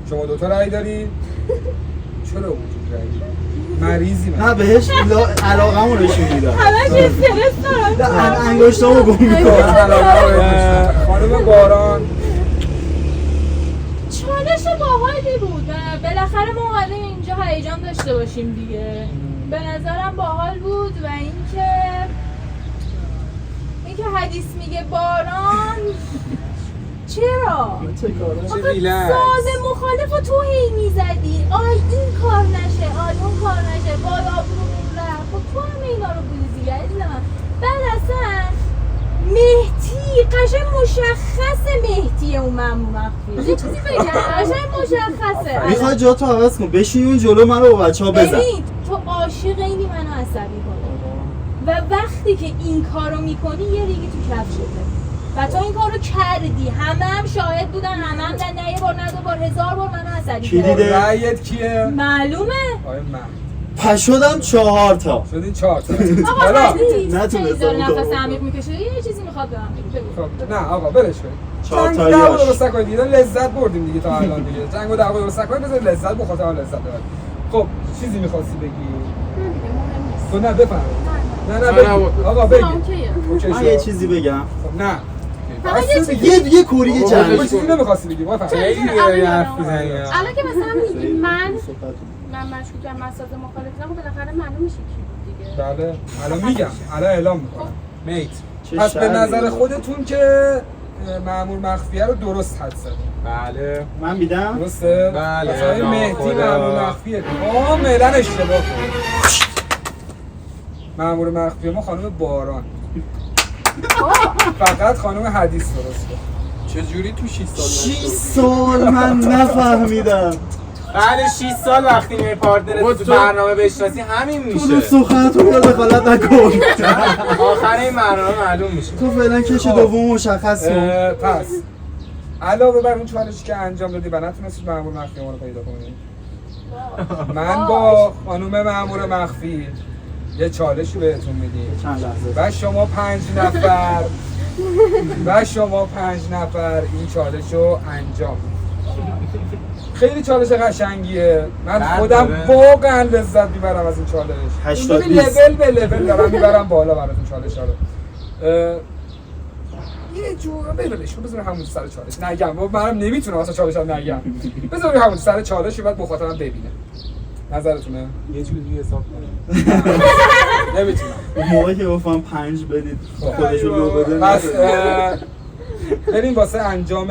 C: شما دوتا رأی داری؟ چرا وجود رأی؟ مریضی من.
D: نه بهش علاقه‌مو نشون میدم.
A: همش استرس دارم.
D: انگشتامو گم میکنم.
C: خانم باران
A: چالش باحالی بود. بالاخره ما اومدیم اینجا هیجان داشته باشیم دیگه. به نظرم باحال بود و اینکه حدیث میگه باران چرا؟
D: چه کاره؟
C: چه ریلکس.
A: ساز مخالف تو هی میزدی. این کار نشه، اون کار نشه، باد آبرومون رفت. خب تو همه اینا رو بودی دیگه عزیزم. بعد اصلا مهدی قشنگ مشخصه مهدی اون مأمور مخفی. یه چیزی بگم قشنگ مشخصه.
D: میخوای جا تو عوض کن بشین اون جلو منو با بچه‌ها بزن.
A: ببین تو عاشق اینی منو عصبی کنی و وقتی که این کارو میکنی یه ریگی تو کفشته و تو این کارو کردی. هم شاهد بودن، هم نه یه بار نه دو بار 1000 بار منو عصبی
D: کی
A: کردی.
D: دیده؟
C: رأیت کیه؟
A: معلومه.
C: آی من
D: پس شدم 4 تا.
C: شدین 4 تا.
A: آقا
C: حالا
A: حدیث
D: نتونستم
A: خیلی داره
D: اون کارو
A: نفس
D: بکنم.
A: عمیق میکشه. یه چیزی میخواد به من بگو.
C: خب نه آقا برش کن.
D: 4
C: جنگ
D: تاییاش.
C: دعوا درست نکنید دیگه لذت بردیم دیگه تا الان دیگه. جنگ و دعوا درست نکنید بذار لذت بخاطر حال لذت ببرید. خب چیزی می‌خواستی بگی؟ تو نه بفهم. نه بگو. آقا بگو. اوکی
D: من یه چیزی بگم.
C: خب نه.
A: فقط یه چیزی
D: یه کوری
C: تو
D: جنگ.
C: چیزی نمی‌خواستی بگی بفهم.
F: خیلی دیگه حرف می‌زنی.
E: الان که مثلا میگی من مشکوکم، من ساز مخالفم، خب بالاخره معلوم میشه کی بود دیگه.
C: بله الان میگم الان اعلام می‌کنم. میت پس به نظر خودتون که مأمور مخفیه رو درست حد زدید.
F: بله
D: من میدم.
C: درسته؟
F: بله.
C: مثلا این مهدی
F: خدا.
C: مأمور مخفیه کاملا اشتباه کنید. مأمور مخفیه ما خانم باران فقط خانم حدیث درسته.
B: چجوری تو 6 سال
D: 6 سال من نفهمیدم.
F: بعد 6 سال وقتی میای پارتنر تو برنامه بشناسی همین
D: تو
F: میشه.
D: سخنتون رو دخالت نکن.
F: آخر این برنامه معلوم میشه.
D: تو فعلا کش دوم مشخص کن.
C: پس علاوه بر اون چالشی که انجام دادی و نتونستید مأمور مخفی ما رو پیدا کنید، من با خانم مأمور مخفی یه چالشی بهتون میدیم
D: چند لحظه
C: و شما 5 نفر این چالش رو انجام خیلی چالش قشنگیه من خودم واقعا لذت میبرم از این چالش لول به لول دارم میبرم بالا براتون چالش ها رو یه جور بذارشون بذار همون سر چالش نگم منم نمیتونم اصلا چالش هم نگم بذار همون سر چالش بعد مخاطبم ببینه نظرتونه
F: یه جوری حساب کنم
C: نمیتونم
D: اون موقعی که گفتم 5 بدید خودشو لو بده
C: پس بریم واسه انجام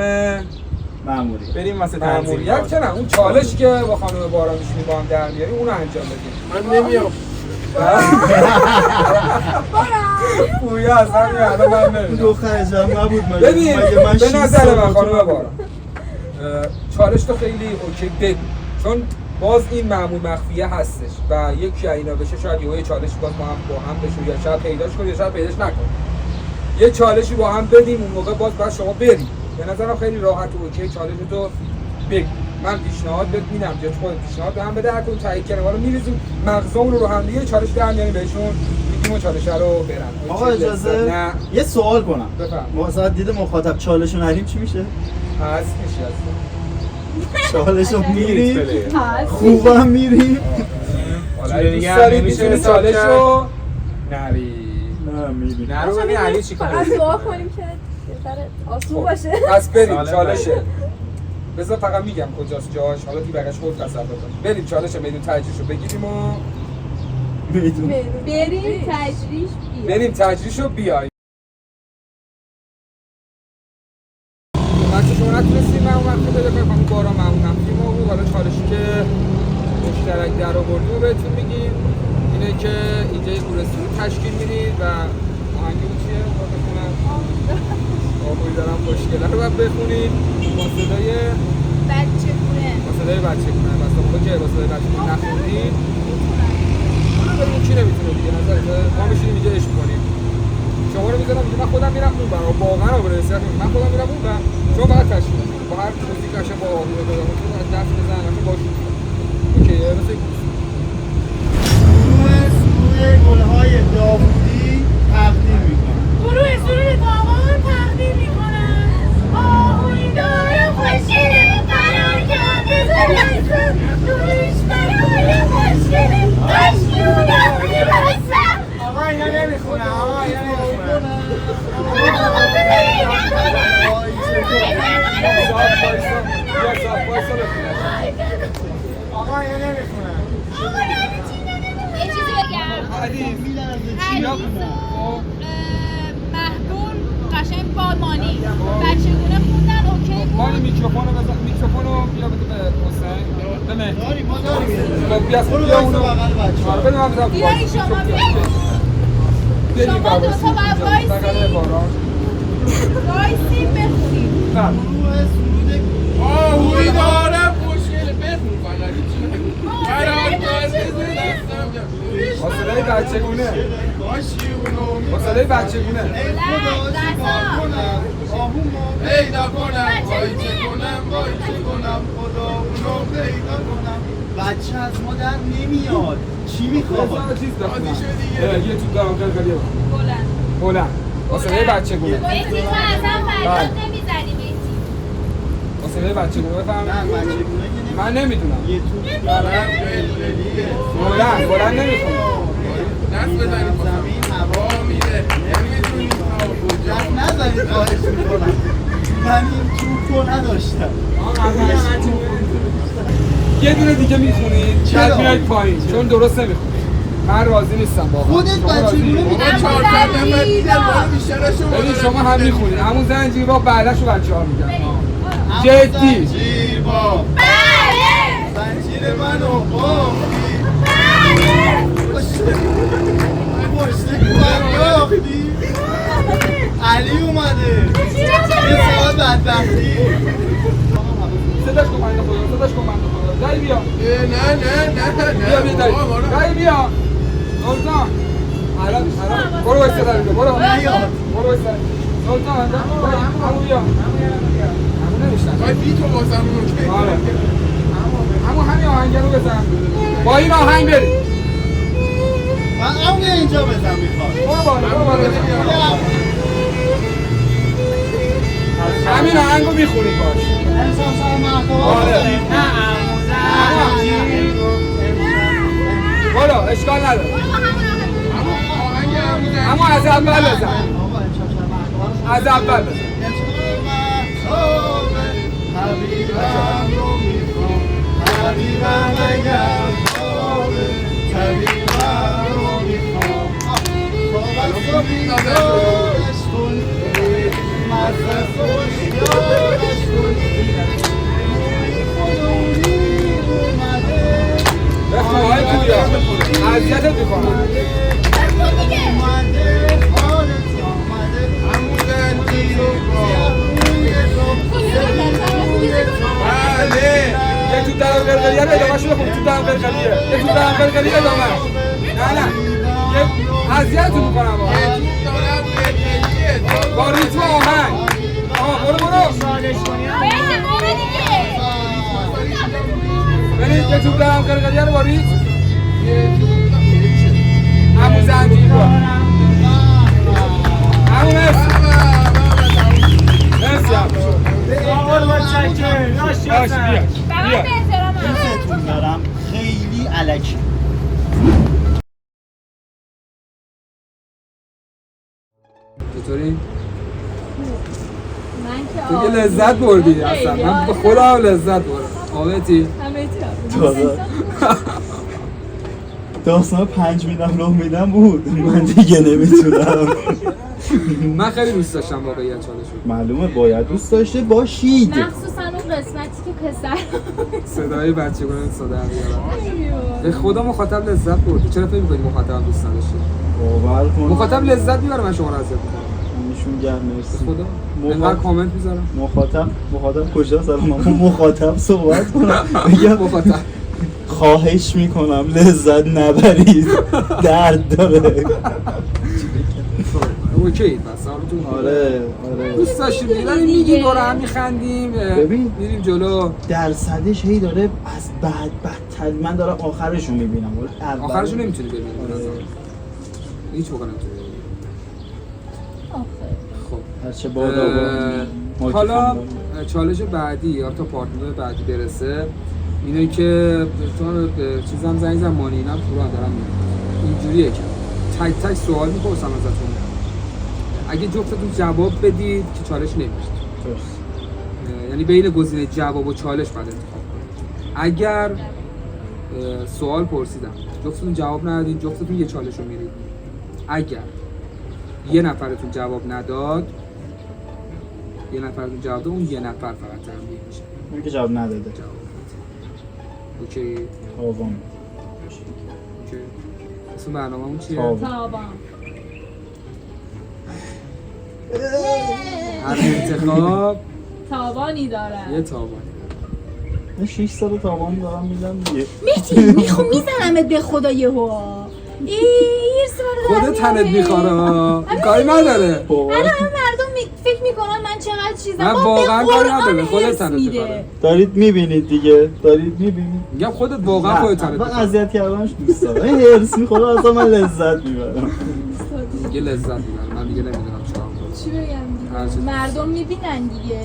D: مأموری
F: بریم واسه
C: مأموریت که نه اون چالش که با خانم باران میشونیم با هم در بیاریم اونو انجام بدیم
B: من نمیام
C: پویا اصلا میاد من نمیدونم
D: دختر جمع نبود
C: ببین
D: من
C: به نظر من خانم باران چالش تو خیلی اوکی بگو چون باز این معمول مخفیه هستش و یکی اینا بشه شاید یه چالشی باز با هم بشه یا شاید پیداش کنی یا شاید پیداش نکنی یه چالشی با هم بدیم اون موقع باز بعد شما بریم به نظرم خیلی راحت و اوکی چالش تو بگو من پیشنهاد بهت میدم یا خودت پیشنهاد به هم بده هر کدوم تایید کنه حالا میریزیم مغزمون رو هم دیگه چالش در میاریم بهشون میگیم اون چالش رو برن
D: آقا اجازه یه سوال کنم
C: بفهم
D: واسه دید مخاطب چالش رو نریم چی میشه
C: هست میشه
D: چالش رو میریم خوبم میریم
C: حالا دوست داریم میشه چالش رو نری
D: نه میریم
F: نه رو ببین علی چی
G: فقط
F: کنه
G: دعا کنیم که بهتر آسون باشه
C: پس بریم
F: سالم
C: چالشه بذار فقط میگم کجاست جاش حالا دیگه خود تصور کن بریم چالش میدون تجریش رو بگیریم و
D: میدون
A: بریم تجریش بیا
C: بریم تجریش رو بیاییم بچه شما نتونستیم من اون وقت پیدا کنم همون بارا معمول نفتیم و حالا چالشی که مشترک در آوردیم رو بهتون میگیم اینه که اینجا یه گورستانی تشکیل میدید و آهنگمون چیه؟ بخونم آقایی دارم خوشگله رو باید بخونید با صدای
A: بچه گونه
C: بچه کنه مثلا موقع که با صدای بچه کنه نخوندید ببینیم کی نمیتونه دیگه نظرته ما میشینیم اینجا عشق کنیم شما رو میذارم اینجا من خودم میرم اون برا واقعا رو برسید من خودم میرم اون برا شما فقط تشکیل کنید با هر موزیک قشنگ با آهنگ بزنید دست بزنید قشنگ باشید اوکیه مثل
D: سوی گلهای داوودی تقدیم میکنم
A: گروه سرود دامان تقدیم میکنم آهوی دارم خوشگله قرار کرده زلنسم دوش برای خوشگله قشنونم میبرسم
F: آقا اینا نمیخونه آقا اینا نمیخونه آقا اینا نمیخونه
A: یه چیزی بگم حدیث و محبول قشنگ بالمانی بچگونه خوندن اوکی بود
C: مانی میکروفون رو بیا بده به حسین به مهدی
D: ما داریم
C: خب بیا
D: برو
C: بیا اونو
D: بغل بچه
C: آره بده من بزنم
A: بیایی شما شما دو تا باید وایسیم بخونیم
D: گروه سرود
B: آهوی دارم خوشگله بخون فقط قرار کرده
C: با صدای بچگونه با صدای بچگونه
D: ای خدا چیکار کنم آهومو
B: پیدا کنم وای چه کنم
D: خدا اونو پیدا کنم بچه از ما در نمیاد چی میخواد
C: بزن چیز
B: بازی
C: بخونم
B: شدی
C: یه تو دارم خیلی بلند با صدای بچگونه
A: مهدی تو اصلا فریاد نمیزنی مهدی
C: با صدای بچگونه
D: نه
C: بفهم
D: بچه گونه که
C: من نمیدونم
D: یه تو
C: بلند نمیخونم
B: دست بزنید
D: زمین هوا
B: میره نمیتونید
D: دست نزنید خواهش میکنم من این توپ رو نداشتم
C: یه دونه دیگه میخونید
D: چرا؟
C: بعد میاید پایین چون درست نمیخونید من راضی نیستم با
D: خودت بچگونه
B: بابا
D: میگی
B: 4 نفر دیدن بالا بیشتر شما
C: ببین شما هم میخونید همون زنجیر با بعدش رو بچه ها میگن
D: جدی
C: جدی
D: زنجیر با
A: بله
D: زنجیر منو باختی پشت باختی علی اومده یه سوال بدبختی
C: صداش کن بنده خدا دایی بیا
B: نه
C: بیا بیا دایی دایی بیا سلطان الان برو وایستا دایی بیا برو وایستا سلطان دایی همون بیا همون نمیشتن
B: باید بی تو بازم رو
C: آره همین آهنگ رو بزن با این آهنگ بریم
D: من اینجا بزن میخواد
C: همین آهنگو میخونی باش. آره. برو اشکال نداره. اما از اول بزن. از اول بزن. بخواهی پویا اذیتت میکنم. بله یه تو درم قلقلیه رو ادامه شده خوب تو درم قلقلیه یه تو درم قلقلیه ادامه نه یه اذیتت میکنم با ریتم آهنگ برو برید یه تو درم قلقلیه رو با ریتم همون زنجیر رو همون مرسی
A: بیا
D: دوستتون دارم خیلی الکی.
C: چطوری؟
A: من
C: تو که لذت بردی اصلا من به خودم لذت بردم آبتی؟
D: داستان 5 میدم 9 میدم بود من دیگه نمیتونم.
C: من خیلی دوست داشتم واقعیت چالش بود.
D: معلومه باید دوست داشته باشید.
A: مخصوصا اون قسمتی که پسر
C: صدای بچگونه صدا میاره. به خدا مخاطب لذت برده. چرا فکر می‌کنی مخاطب دوست نداشته؟
D: باور کن
C: مخاطب لذت میبره من شما رو اذیت می‌کنم.
D: نشون گرم مرسی.
C: به خدا اینقدر کامنت میذارم.
D: مخاطب کجا سلام مخاطب صحبت کنم بگم
C: مخاطب
D: خواهش میکنم لذت نبرید درد داره.
C: اوکی بس حالتون
D: آره
C: دوست داشتیم میگیم دور هم میخندیم
D: ببین
C: میریم جلو
D: درصدش هی داره از بدتر من دارم آخرشو میبینم
C: آخرشو نمیتونی ببینی هیچ موقع نمیتونی ببینی. خب
D: هرچه بادا
C: حالا چالش بعدی یا تا پارتنر بعدی برسه اینه که تو چیزام زنگ مانی اینا تو راه دارم اینجوریه که تک تک سوال میپرسم ازتون اگه جفتتون جواب بدید که چالش نمیشه یعنی بین گزینه جواب و چالش باید انتخاب کنید. اگر سوال پرسیدم جفتتون جواب ندادین جفتتون یه چالش رو میرید. اگر یه نفرتون جواب نداد یه نفرتون جواب داد اون یه نفر فقط تنبیه میشه.
D: اون که جواب نداده
C: اوکی
D: تابان
C: اوکی اسم برنامه‌مون چیه؟
A: تابان
C: هر انتخاب
A: تابانی داره
C: یه تابان
D: من 6 سال تابان دارم میدم دیگه
A: میتی میزنمت به خدا یهو
C: خودت تنت میخواره این کاری نداره
A: الان مردم فکر میکنن من چقدر چیزم
C: من واقعا کاری نداره خودت تنت میخواره
D: دارید میبینید دیگه دارید میبینید
C: میگم خودت واقعا خودت تنت
D: من
C: میخواره
D: اذیت کردنش دوست دارم این هرس میخوره اصلا من لذت میبرم
C: دیگه لذت میبرم من دیگه نمیدونم چیکار کنم
A: چی بگم مردم میبینن دیگه.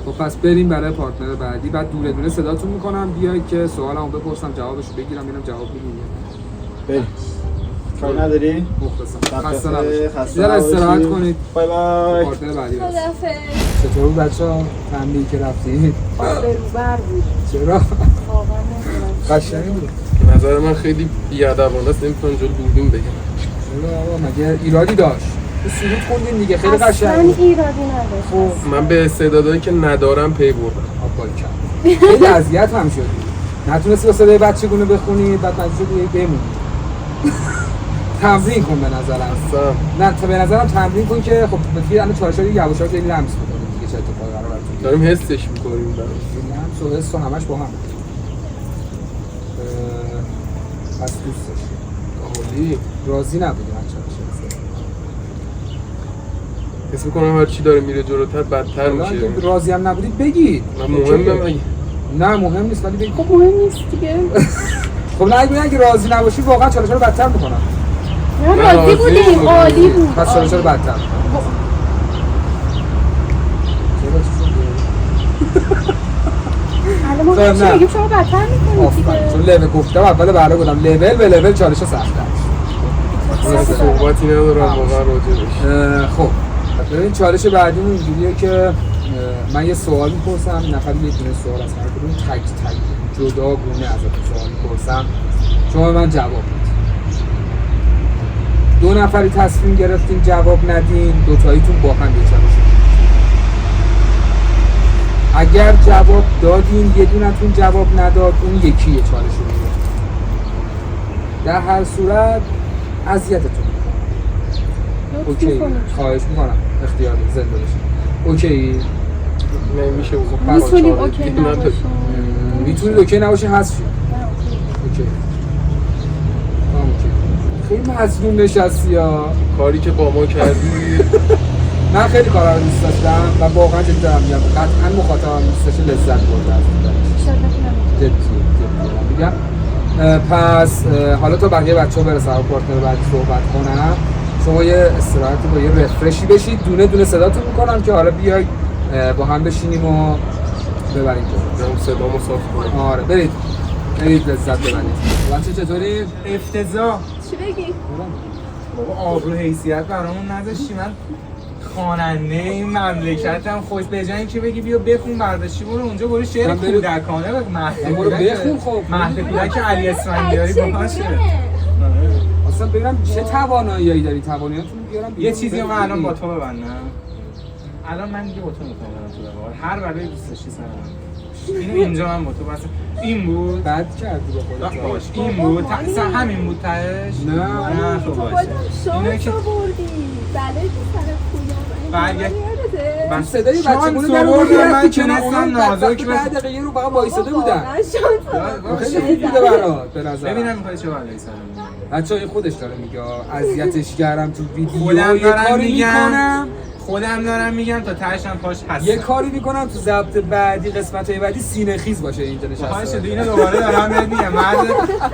C: خب پس بریم برای پارتنر بعدی بعد دوره دوره صداتون میکنم بیاید که سوالمو بپرسم جوابشو بگیرم ببینم جواب میدین
D: بریم کاری نداری؟
C: مخلصم خسته نباشید ذره استراحت کنید
D: بای بای
C: پارتنر بعدی برسید.
A: خدافظ.
C: چطور بود بچه‌ها تنبیهی که رفتید
E: آبروبر بود
C: چرا
E: واقعا
C: قشنگ بود
B: نظر من خیلی بی‌ادبانه است نمیتونم جلو دوربین بگم
C: چرا آقا مگه ایرادی داشت تو سرود خوندین دیگه خیلی
E: اصلا
C: قشنگ بود
E: ایرادی نداشت.
C: خب
B: من به استعدادایی که ندارم پی بردم
C: آبال کرد خیلی اذیت هم شدی نتونستی با صدای بچگونه بخونی بعد مجبور شدی بمونی تمرین کن به نظرم نه به نظرم تمرین کن که خب بتونی الان چالش‌های یواش‌ها خیلی لمس بکنی دیگه چه اتفاقی قرار براتون
B: داریم حسش می‌کنیم
C: لمس و حس و همش با هم پس دوست داشتی
B: عالی
C: راضی نبودی من چالش
B: حس می‌کنم هر چی داره میره جلوتر بدتر میشه
C: اگه راضی هم نبودید بگید
B: من مهمه
C: نه مهم نیست ولی بگید
E: خب مهم نیست دیگه.
C: خب نه اگه راضی نباشی واقعا چالش‌ها رو بدتر می‌کنم
G: راضی بودیم، عالی بود.
C: پس چرا بدتر؟
G: الان ما چی بگیم شما بدتر میکنید دیگه.
C: چون لول گفتم اول برای گفتم لول به لول چالش سخته است.
B: صحبتی ندارم واقعا راجبش.
C: خب ببین چالش بعدیمون اینجوریه که من یه سوال میپرسم، نفر یه دونه سوال از هر کدوم تک جدا گونه ازتون سوال میپرسم، شما من جواب بدید. 2 نفری تصمیم گرفتین جواب ندین، دوتاییتون با هم یه چالش. اگر جواب دادین یه دونتون جواب نداد اون یکی یه چالش رو میگه. در هر صورت اذیتتون میکنم. اوکی خواهش میکنم اختیار زنده باشید. اوکی
B: نمیشه
G: میتونیم اوکی نباشیم.
C: میتونید اوکی نباشین حذف شید. اوکی خیلی مظلوم نشستی ها.
B: کاری که با ما کردی
C: من خیلی کارا رو دوست داشتم و واقعا جدی دارم میگم قطعا مخاطبم دوستش لذت برده از جدی میگم. پس حالا تا بقیه بچه‌ها برسن و پارتنر بعدی صحبت کنم، شما یه استراحتی با یه رفرشی بشید، دونه دونه صداتون میکنم که حالا بیاید با هم بشینیم و ببریم
B: جلو. صدامو صاف کنم.
C: آره برید لذت ببرید. بچه چطوری؟
F: افتضاح.
G: چی بگی؟
F: بابا آبرو حیثیت برامون نذاشتی. من خواننده این مملکتم، خوش به جای اینکه بگی بیا بخون برداشتی برو اونجا برو شعر کودکانه بگو.
C: برو بخون. خب
F: مهد کودک علی اسفندیاری باشه.
C: اصلا ببینم چه تواناییایی داری، تواناییاتون بیارم
F: یه چیزی رو من الان با تو ببندم. الان من دیگه با تو میخوام تو ببار هر بلایی دوست داشتی سرم. اینو اینجا من با تو بس این بود.
C: بد کردی با خودت.
F: باش این بود. همین بود تهش.
C: نه
F: تو باشه.
G: اینو که بردی. بله تو سر
F: برگرد.
C: من صدای بچه‌مون رو
F: من تونستم نازک
C: بعد دقیقه رو فقط وایساده بودن. خیلی خوب بوده برات به نظر.
F: ببینم میخوای چه بالایی سرم.
C: بچه‌ها خودش داره میگه اذیتش کردم تو ویدیو،
F: خودم
C: یه کاری میکنم
F: خودم دارم میگم تا تهشم پاش هست.
C: یه کاری میکنم تو ضبط بعدی قسمت‌های بعدی سینه خیز باشه اینجا نشسته.
F: باشه اینو دوباره دارم بهت میگم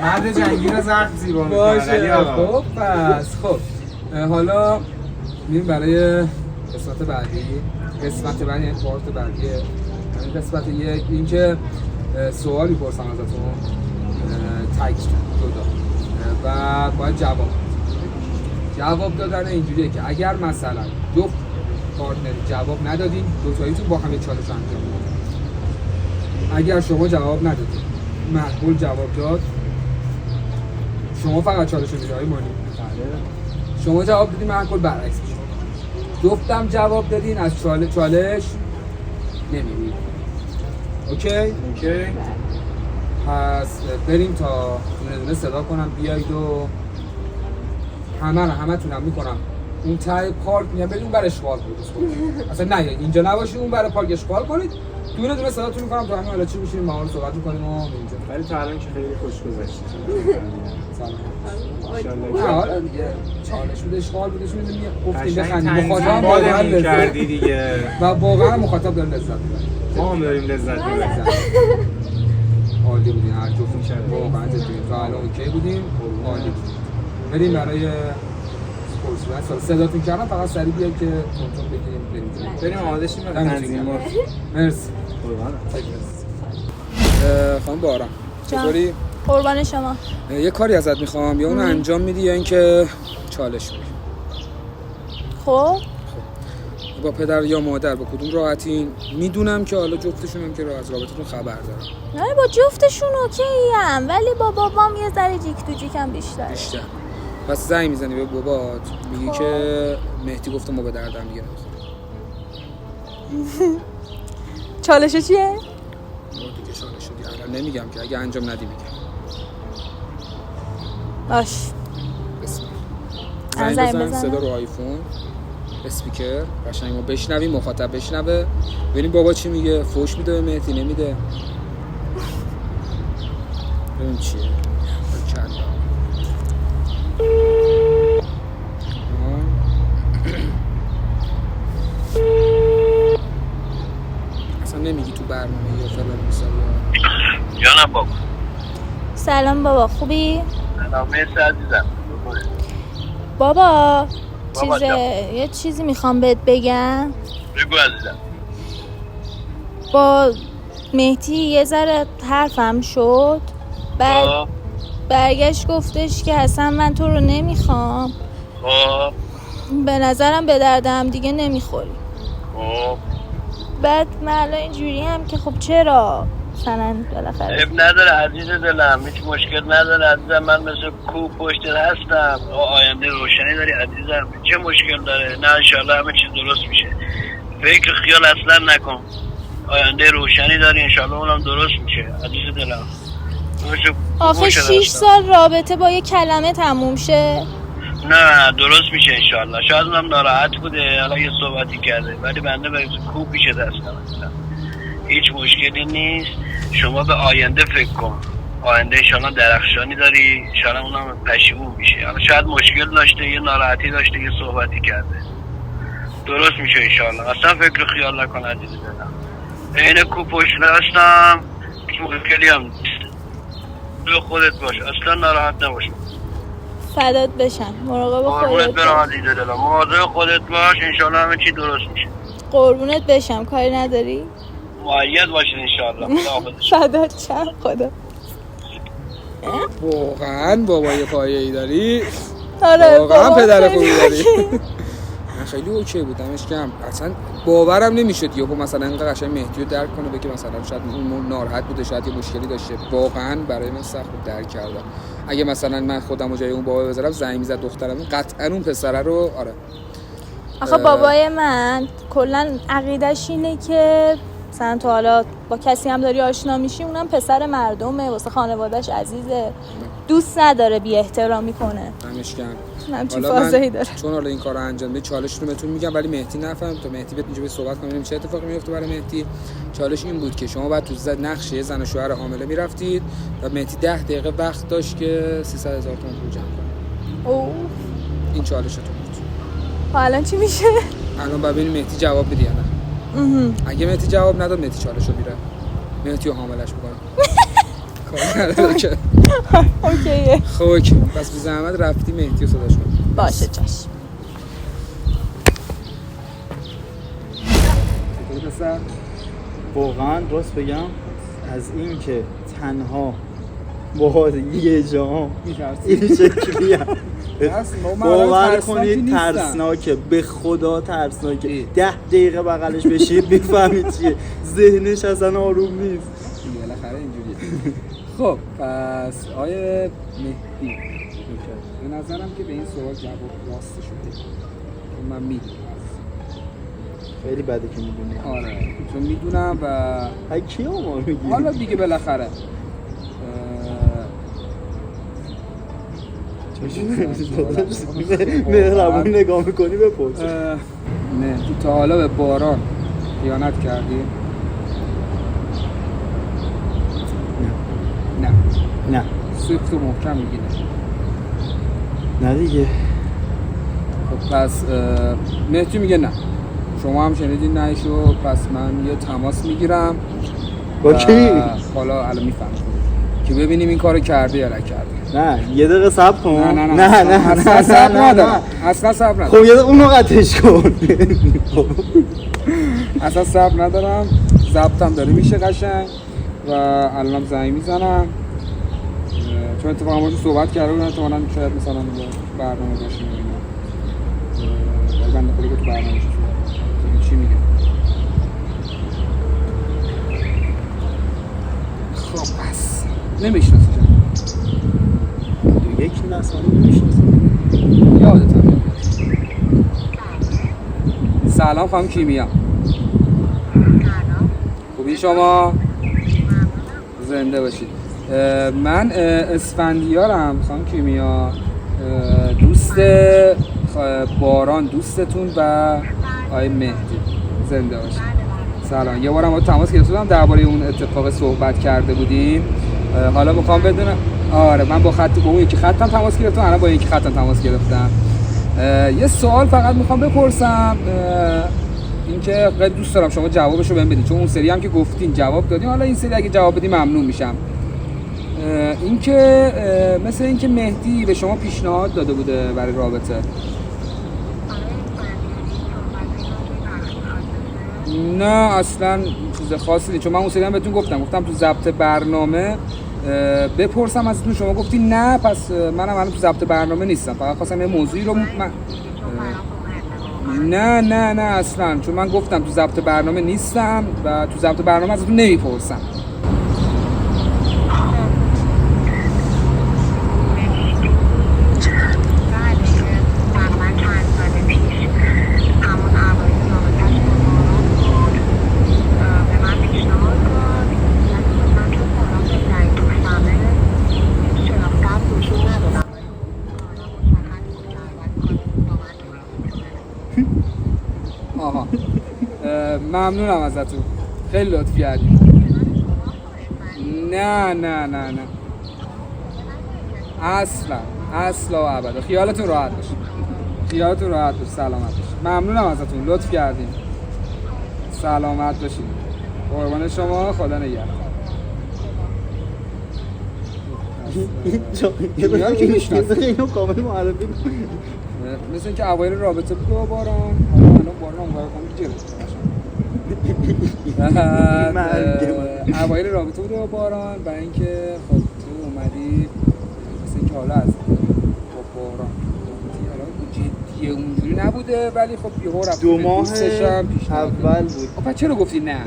F: مرد جنگی رو زخم زیبا میکنه.
C: باشه خب پس خب حالا میریم برای قسمت بعدی یعنی پارت بعدی. همین قسمت یک این که سوال میپرسم ازتون تک جدا و باید جواب دادن اینجوریه که اگر مثلا جفت پارتنر جواب ندادین دوتاییتون با هم یک چالش انجام بدید. اگر شما جواب ندادین محمول جواب داد شما فقط چالش رو می‌دید مانی. شما جواب دادین محمول برعکس میشه. جفتم جواب دادین از چالش نمی‌رید. اوکی؟ پس بریم تا دونه صدا کنم بیایید و همتونم میکنم اون ته پارک میگم برید اون بر اشغال کنید. اصلا نه اینجا نباشید اون بر پارک اشغال کنید. دونه صداتون میکنم تا همین حالا چی میشینیم ما رو صحبت میکنیم و اینجا.
F: ولی تا الان که خیلی خوش گذشت.
C: سلام. حالا دیگه چالش بود اشغال بودش میدونی گفتیم بخندیم
F: مخاطب واقعا کردی دیگه.
C: و واقعا مخاطب داره لذت میبره.
F: ما هم داریم لذت میبریم.
C: عالی بودین هر جفتون شد واقعا جدی تا الان اوکی بودیم عالی بودیم. بریم برای سپورت صداتون کردم فقط سریع بیاید که تون بگیریم
F: بریم آماده شیم برای تنظیم.
C: مرسی خانم باران چطوری؟
A: قربان شما.
C: یه کاری ازت میخوام یا اونو انجام میدی یا اینکه چالش میدی.
A: خب
C: با پدر یا مادر با کدوم راحتین؟ میدونم که حالا جفتشون هم که از رابطتون خبر دارن.
A: نه با جفتشون اوکیم ولی با بابام یه ذره جیک تو جیکم بیشتر.
C: پس زنگ میزنی به بابات میگی که مهدی گفته ما به دردم دیگه نمیخوریم.
A: چالشه چیه؟
C: ما دیگه چالش شدی الان نمیگم که اگه انجام ندی میگم.
A: باش
C: زنگ بزن صدا رو آیفون اسپیکر قشنگ ما بشنویم مخاطب بشنوه ببینیم بابا چی میگه فوش میده به مهدی نمیده ببین چیه اصلا نمیگی تو برنامه یا فلان مثلا
H: جانم بابا.
A: سلام بابا خوبی؟
H: سلام مرسی عزیزم.
A: بابا
H: بابا
A: یه چیزی میخوام بهت بگم.
H: بگو عزیزم.
A: با مهدی یه ذره حرفم شد، بعد برگشت گفتش که اصلا من تو رو نمیخوام، به نظرم به دردم دیگه نمیخوری. بعد من الان اینجوری هم که خب چرا مثلا بالاخره
H: اب نداره عزیز دلم، هیچ مشکل نداره عزیزم. من مثل کوه پشت هستم، آینده روشنی داری عزیزم، چه مشکل داره؟ نه انشالله همه چیز درست میشه، فکر خیال اصلا نکن. آینده روشنی داری انشالله، اونم درست میشه عزیز دلم.
A: آخه 6 سال رابطه با یه کلمه تموم شه؟
H: نه درست میشه انشالله. شاید اونم ناراحت بوده، حالا یه صحبتی کرده، ولی بنده به کوه پیش دستم، هیچ مشکلی نیست. شما به آینده فکر کن، آینده انشالله درخشانی داری، انشالله اونم پشیمون میشه. حالا شاید مشکل داشته، یه ناراحتی داشته، یه صحبتی کرده، درست میشه انشالله. اصلا فکر خیال نکن عزیز دلم، عین کوه پشت هستم، هیچ مشکلی هم نیست. به خودت باش، اصلا ناراحت نباش.
A: فدات بشم، مراقب
H: قربونت
A: خودت
H: برم
A: باش.
H: عزیز دلم، مواظب خودت باش، انشالله همه چی درست میشه.
A: قربونت بشم، کاری نداری؟
H: مؤید باشید انشالله.
A: فدات شم. خدا.
C: واقعا بابای پایه‌ای داری؟
A: آره
C: واقعا
A: بابا
C: پدر
A: خیلی
C: خوبی داری.
A: اوکی.
C: من خیلی اوکی بودمش کم، اصلا باورم نمیشد یهو مثلا اینقدر قشنگ مهدی رو درک کنه، بگه مثلا شاید اون ناراحت بوده، شاید یه مشکلی داشته. واقعا برای من سخت بود درک کردم. اگه مثلا من خودم رو جای اون بابا بذارم، زنگ میزد دخترم قطعا اون پسره رو. آره
A: آخه بابای من کلا عقیدش اینه که مثلا تو حالا با کسی هم داری آشنا میشی، اونم پسر مردمه، واسه خانواده‌اش عزیزه، دوست نداره بی احترامی کنه.
C: همشکن
A: همچین فازه‌ای داره.
C: چون حالا این کارو انجام بده، چالش رو بهتون میگم ولی مهدی نفهم تا مهدی بیاد اینجا صحبت کنه ببینیم چه اتفاقی میفته برای مهدی. چالش این بود که شما بعد تو نقش یه زن و شوهر حامله میرفتید و مهدی 10 دقیقه وقت داشت که 300,000 تومان پول جمع کنه.
A: اوه
C: این چالشتون بود.
A: الان چی میشه؟
C: الان ببینیم مهدی جواب میده یا نه. اگه مهدی جواب نداد، مهدی چالشو میره، مهدی رو حاملش میکنه. کار نداره که.
A: اوکیه.
C: خب اوکی، پس بی زحمت رفتی مهدی رو صداش کن.
A: باشه چشم.
D: واقعا راست بگم از این که تنها با یه جا این شکلی هم باور کنید ترسناکه، به خدا ترسناکه. 10 دقیقه بغلش بشید میفهمید چیه، ذهنش اصلا آروم نیست.
C: بالاخره اینجوریه. خب پس آیه مهدی به نظرم که به این سوال جواب راست شده، چون من میدونم.
D: خیلی بده که میدونی.
C: آره چون میدونم و
D: کیا ما میگی؟
C: حالا دیگه بالاخره
D: مهربون نگاه میکنی بپرس.
C: نه تا حالا به باران خیانت کردی؟ نه سفت و محکم میگی
D: نه دیگه.
C: خب پس مهدی میگه نه، شما هم شنیدین نهشو، پس من یه تماس میگیرم
D: با کی؟
C: حالا الان میفهمم که ببینیم این کارو کرده یا نکرده.
D: نه یه دقیقه صبر کن.
C: نه اصلا صبر ندارم، اصلا صبر ندارم.
D: خب یه دقیقه اونو قطعش کن.
C: اصلا صبر ندارم، ضبطم داره میشه قشنگ و الانم زنگ میزنم، چون اتفاقا ما صحبت کرده بودن تو منم شاید مثلا برنامه داشتیم ولی بنده خدا که تو برنامه چی میگه. خب پس نمیشناسی
D: یک نسانی نمیشناسی؟
C: یادتم میاد. سلام خانم کیمیا. خوبی شما؟ زنده باشید. من اسفندیارم خانم کیمیا، دوست باران دوستتون و آقای مهدی. زنده باشید. سلام. یه بارم با تماس گرفته بودم درباره اون اتفاق صحبت کرده بودیم. حالا میخوام بدونم. آره من با اون یکی خطم تماس گرفتم، الان با یکی خطم تماس گرفتم. یه سوال فقط میخوام بپرسم، اینکه خیلی دوست دارم شما جوابشو بهم بدین، چون اون سری هم که گفتین جواب دادین، حالا این سری اگه جواب بدین ممنون میشم. اینکه مثل اینکه مهدی به شما پیشنهاد داده بوده برای رابطه. نه اصلا چیز خاصی نیست، چون من اون سری هم بهتون گفتم تو ضبط برنامه بپرسم ازتون، شما گفتی نه، پس منم الان تو ضبط برنامه نیستم، فقط خواستم یه موضوعی رو نه اصلا، چون من گفتم تو ضبط برنامه نیستم و تو ضبط برنامه ازتون نمیپرسم. آها ممنونم ازتون، خیلی لطف کردید. نه اصلا و ابدا، خیالتون راحت باشه، سلامت باشید. ممنونم ازتون، لطف کردین. سلامت باشید، قربان شما، خدا نگهدار.
D: اینو کامل معرفی
C: مثل اینکه اوایل رابطه بود و باران اون کار کنم جلو اوایل رابطه بود و باران و اینکه خب تو اومدی مثل اینکه حالا از باران جدیه اونجوری نبوده، ولی خب یهو رفت
D: 2 ماه اول بود.
C: خب چرا گفتی نه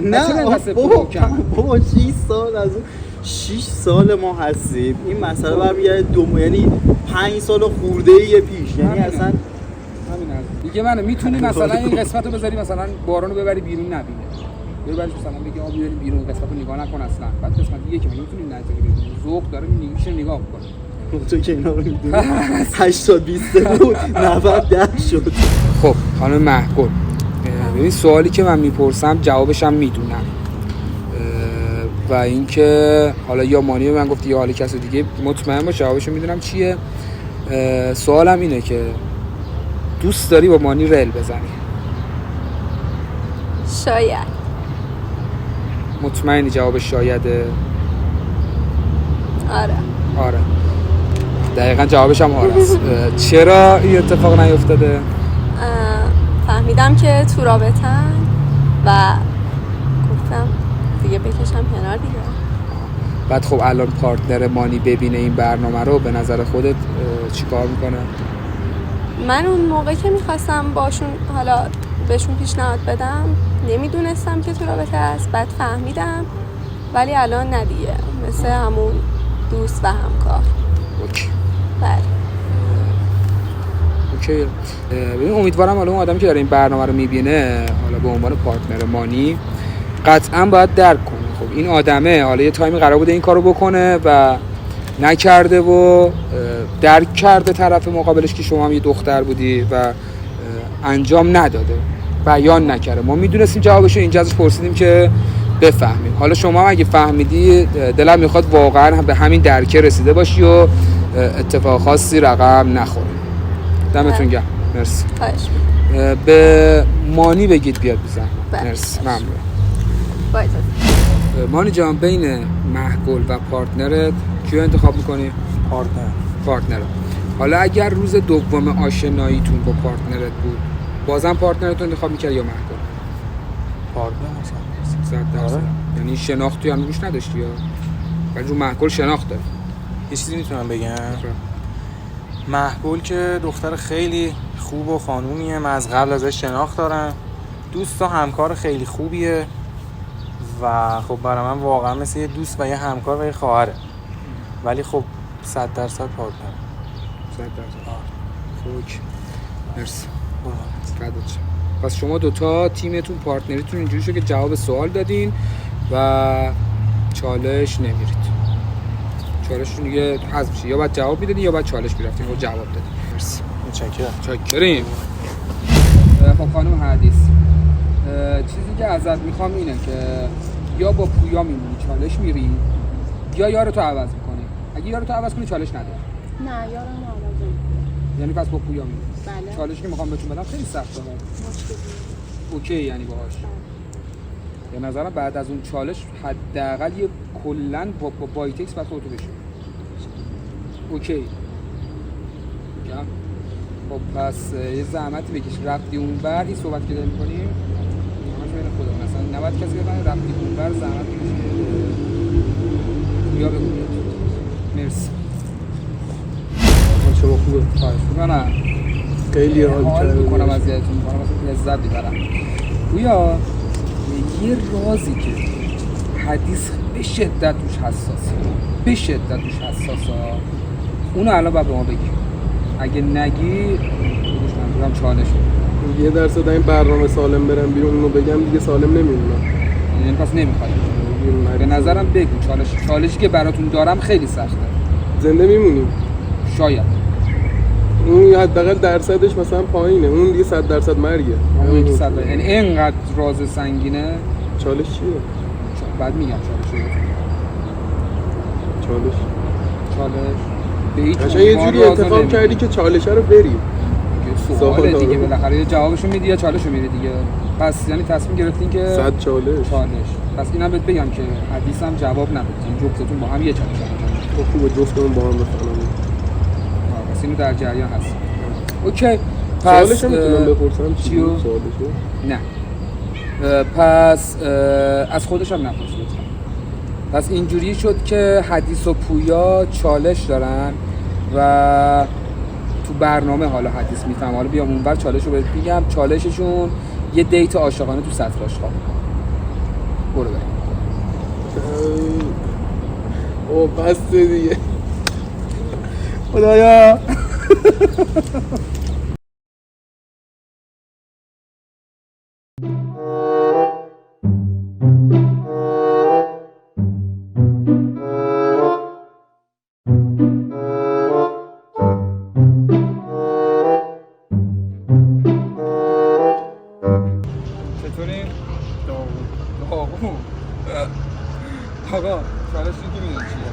D: بابا 6 سال از اون 6 سال ما هستیم، این مسئله برمیگرده یعنی 5 سال خورده‌ای پیش، یعنی اصلا
C: همین دیگه. من میتونی مثلا این قسمت رو بذاری، مثلا باران رو ببری بیرون نبینه، ببریش مثلا بگی آب بیاریم بیرون، قسمت رو نگاه نکن اصلا، بعد قسمت دیگه که میتونی نذاری بیرون، ذوق داره میشه نگاه کنه.
D: تو که اینا رو میدونی 80 20 بود 90 10 شد.
C: خب خانم محگل، ببین سوالی که من میپرسم جوابش هم میدونم و اینکه حالا یا مانی به من گفتی یا حالا کسی دیگه، مطمئن باش جوابشو میدونم چیه. سوالم اینه که دوست داری با مانی رل بزنی؟
G: شاید.
C: مطمئنی جوابش شایده؟ آره دقیقا جوابش هم آره است. چرا این اتفاق نیفتاده؟
G: فهمیدم که تو رابطن و گفتم دیگه بکشم کنار دیگه.
C: بعد خب الان پارتنر مانی ببینه این برنامه رو، به نظر خودت چی کار میکنه؟
G: من اون موقع که میخواستم باشون حالا بهشون پیشنهاد بدم نمیدونستم که تو رابطه است، بعد فهمیدم، ولی الان نه دیگه، مثل همون دوست و همکار.
C: اوکی.
G: بله.
C: اوکی. ببین امیدوارم حالا اون آدمی که داره این برنامه رو میبینه حالا به عنوان پارتنر مانی قطعا باید درک کنه. خب این آدمه حالا یه تایمی قرار بوده این کارو بکنه و نکرده و درک کرده طرف مقابلش که شما هم یه دختر بودی و انجام نداده، بیان نکرده. ما میدونستیم جوابشو، اینجا ازش پرسیدیم که بفهمیم. حالا شما هم اگه فهمیدی دلم میخواد واقعا به همین درک رسیده باشی و اتفاق خاصی رقم نخوره. دمتون گرم. مرسی. به مانی بگید بیاد بزن. مرسی. ممنون. مانی جان، بین محگل و پارتنرت کیو انتخاب میکنی؟ پارتنر. حالا اگر روز دوم آشناییتون با پارتنرت بود، بازم پارتنرت رو انتخاب میکرد یا محگل؟
F: پارتنر.
C: 100%. یعنی شناختی هم روش نداشتی یا؟ ولی رو محگل شناخت داری.
F: یه چیزی میتونم بگم؟ محگل که دختر خیلی خوب و خانومیه، من از قبل ازش شناخت دارم، دوست و همکار خیلی خوبیه و خب برای من واقعا مثل یه دوست و یه همکار و یه خواهره، ولی خب 100% پارتنر.
C: 100%. خوک. مرسی. پس شما دوتا تیمتون پارتنریتون اینجوری شد که جواب سوال دادین و چالش نمیرید. چالشتون دیگه حذف میشه، یا باید جواب میدادین یا باید چالش میرفتین و جواب دادین. مرسی. متشکرم. خب خانم حدیث، چیزی که ازت میخوام اینه که یا با پویا میمونی چالش میری یا یارتو عوض میکنی. اگه یارتو عوض کنی چالش نداری.
E: نه یارم عوض نمی‌کنم.
C: یعنی پس با پویا میمونی.
E: بله.
C: چالشی که میخوام بهتون بدم خیلی سخته. اوکی یعنی باهاش. به نظرم بعد از اون چالش حداقل یه کلا با بایتکس بعد خودتو بشون. اوکی میگم خب پس یه زحمتی بکش رفتی اونور این صحبت که داریم می‌کنیم همش بین خودمون مثلا نباید کسی بفهمه رفتی اونور زحمت بکش یا بگو مرسی
B: شما خوبه
C: خواهش می‌کنم
B: خیلی
C: حال می‌کنم اذیتتون می‌کنم مثلا لذت می‌برم گویا یه رازی که حدیث به شدت توش حساسه اونو الان باید به ما بگی اگه نگی منظورم چالشه
B: 1% این برنامه سالم برم بیرون اونو بگم دیگه سالم نمیمونم
C: یعنی پس نمیخوای به نظرم بگو چالشی که براتون دارم خیلی سخته
B: زنده میمونیم
C: شاید
B: اون حداقل درصدش مثلا پایینه اون دیگه 100% مرگه
C: اون که 100 یعنی اینقدر راز سنگینه
B: چالش چیه
C: بعد میگم چالش به هیچ
B: قشنگ یه جوری انتخاب کردی که چالشه رو بری
C: سواله دیگه بالاخره یا جوابشو میدی یا چالشو میری دیگه پس یعنی تصمیم گرفتین که
B: 100 چالش
C: پس اینم بهت بگم که حدیثم جواب نداد این جفتتون با هم یه چالش
B: خب خوبه جفتمون با هم بفهمیم
C: پس اینو در جریان هست اوکی پس
B: سوالشو میتونم بپرسم
C: چیو؟
B: سوالشو؟
C: نه پس از خودش هم نپرس لطفا پس اینجوری شد که حدیث و پویا چالش دارن و تو برنامه حالا حدیث میفهم حالا بیام اونور چالش رو بهت میگم چالششون یه دیت عاشقانه تو سطل آشغال برو بریم
B: او بس دیگه خدایا
C: چطوری؟ داغون آقا چالش که میدونی چیه؟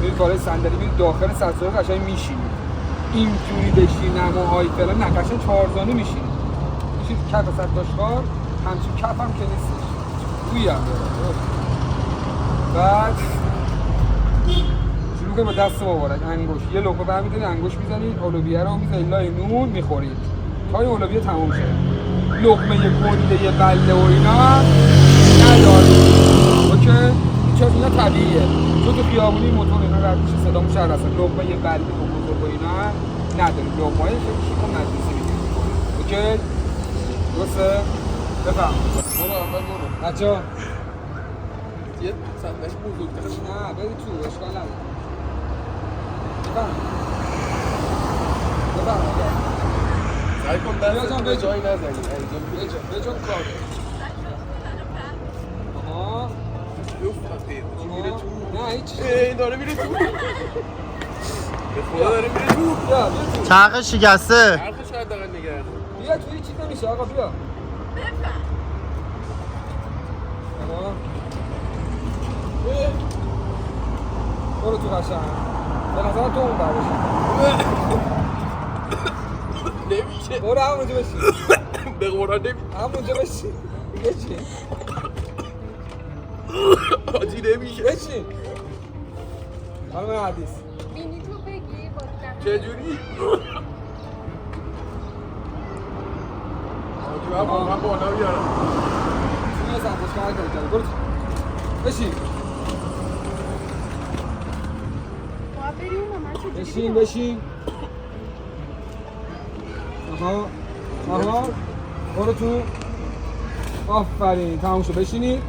C: برید بالای صندلی برید داخل سطل قشنگ میشینید اینجوری بشی نماهای فلان نه قشنگ چهارزانو میشینید میشید کف سطل آشغال همچین کف هم که نیستش روی هم داره بعد شروع کنید با دست مبارک انگوش یه لقمه برمی‌دارید انگوش میزنید اولویه رو میزنید لای نون میخورید تا این اولویه تموم شه لقمه گنده بله و اینا ندارید اوکی؟ چون اینا طبیعیه چون تو خیابونی موتور اینا رد میشه صدا میشه هر اصلا لقمه بله و بزرگ و اینا ندارید لقمه‌های خیلی شیک و مجلسی میدید اوکی؟ درسته؟ بفهم برو اول برو بچه‌ها
B: یه صندش بزرگتر
C: نه برید تو اشکال نداره بفهم
B: سعی کن دست به جایی نزنی
C: به جا کار آها
B: میره تو
C: نه هیچ
B: این داره میره تو به خدا داره میره تو
C: بیا تو
D: چرخ شکسته
B: حرفش حداقل نگرد
C: بیا تو هیچ چیز نمیشه آقا بیا بفهم برو تو قشنگ به نظر تو اون برداشت
B: نمیشه
C: برو همونجا بشین
B: به قرآن نمیشه
C: همونجا بشین بشین
B: حاجی نمیشه
C: بشین خانم حدیث
E: بینی تو بگی
B: چجوری؟ حاجی من بالا بیارم
C: توی سنتش که هر کاری کرده برو بشین
E: باید بری اونو من چجوری
C: بشین آها برو تو آفرین تموم شد بشینید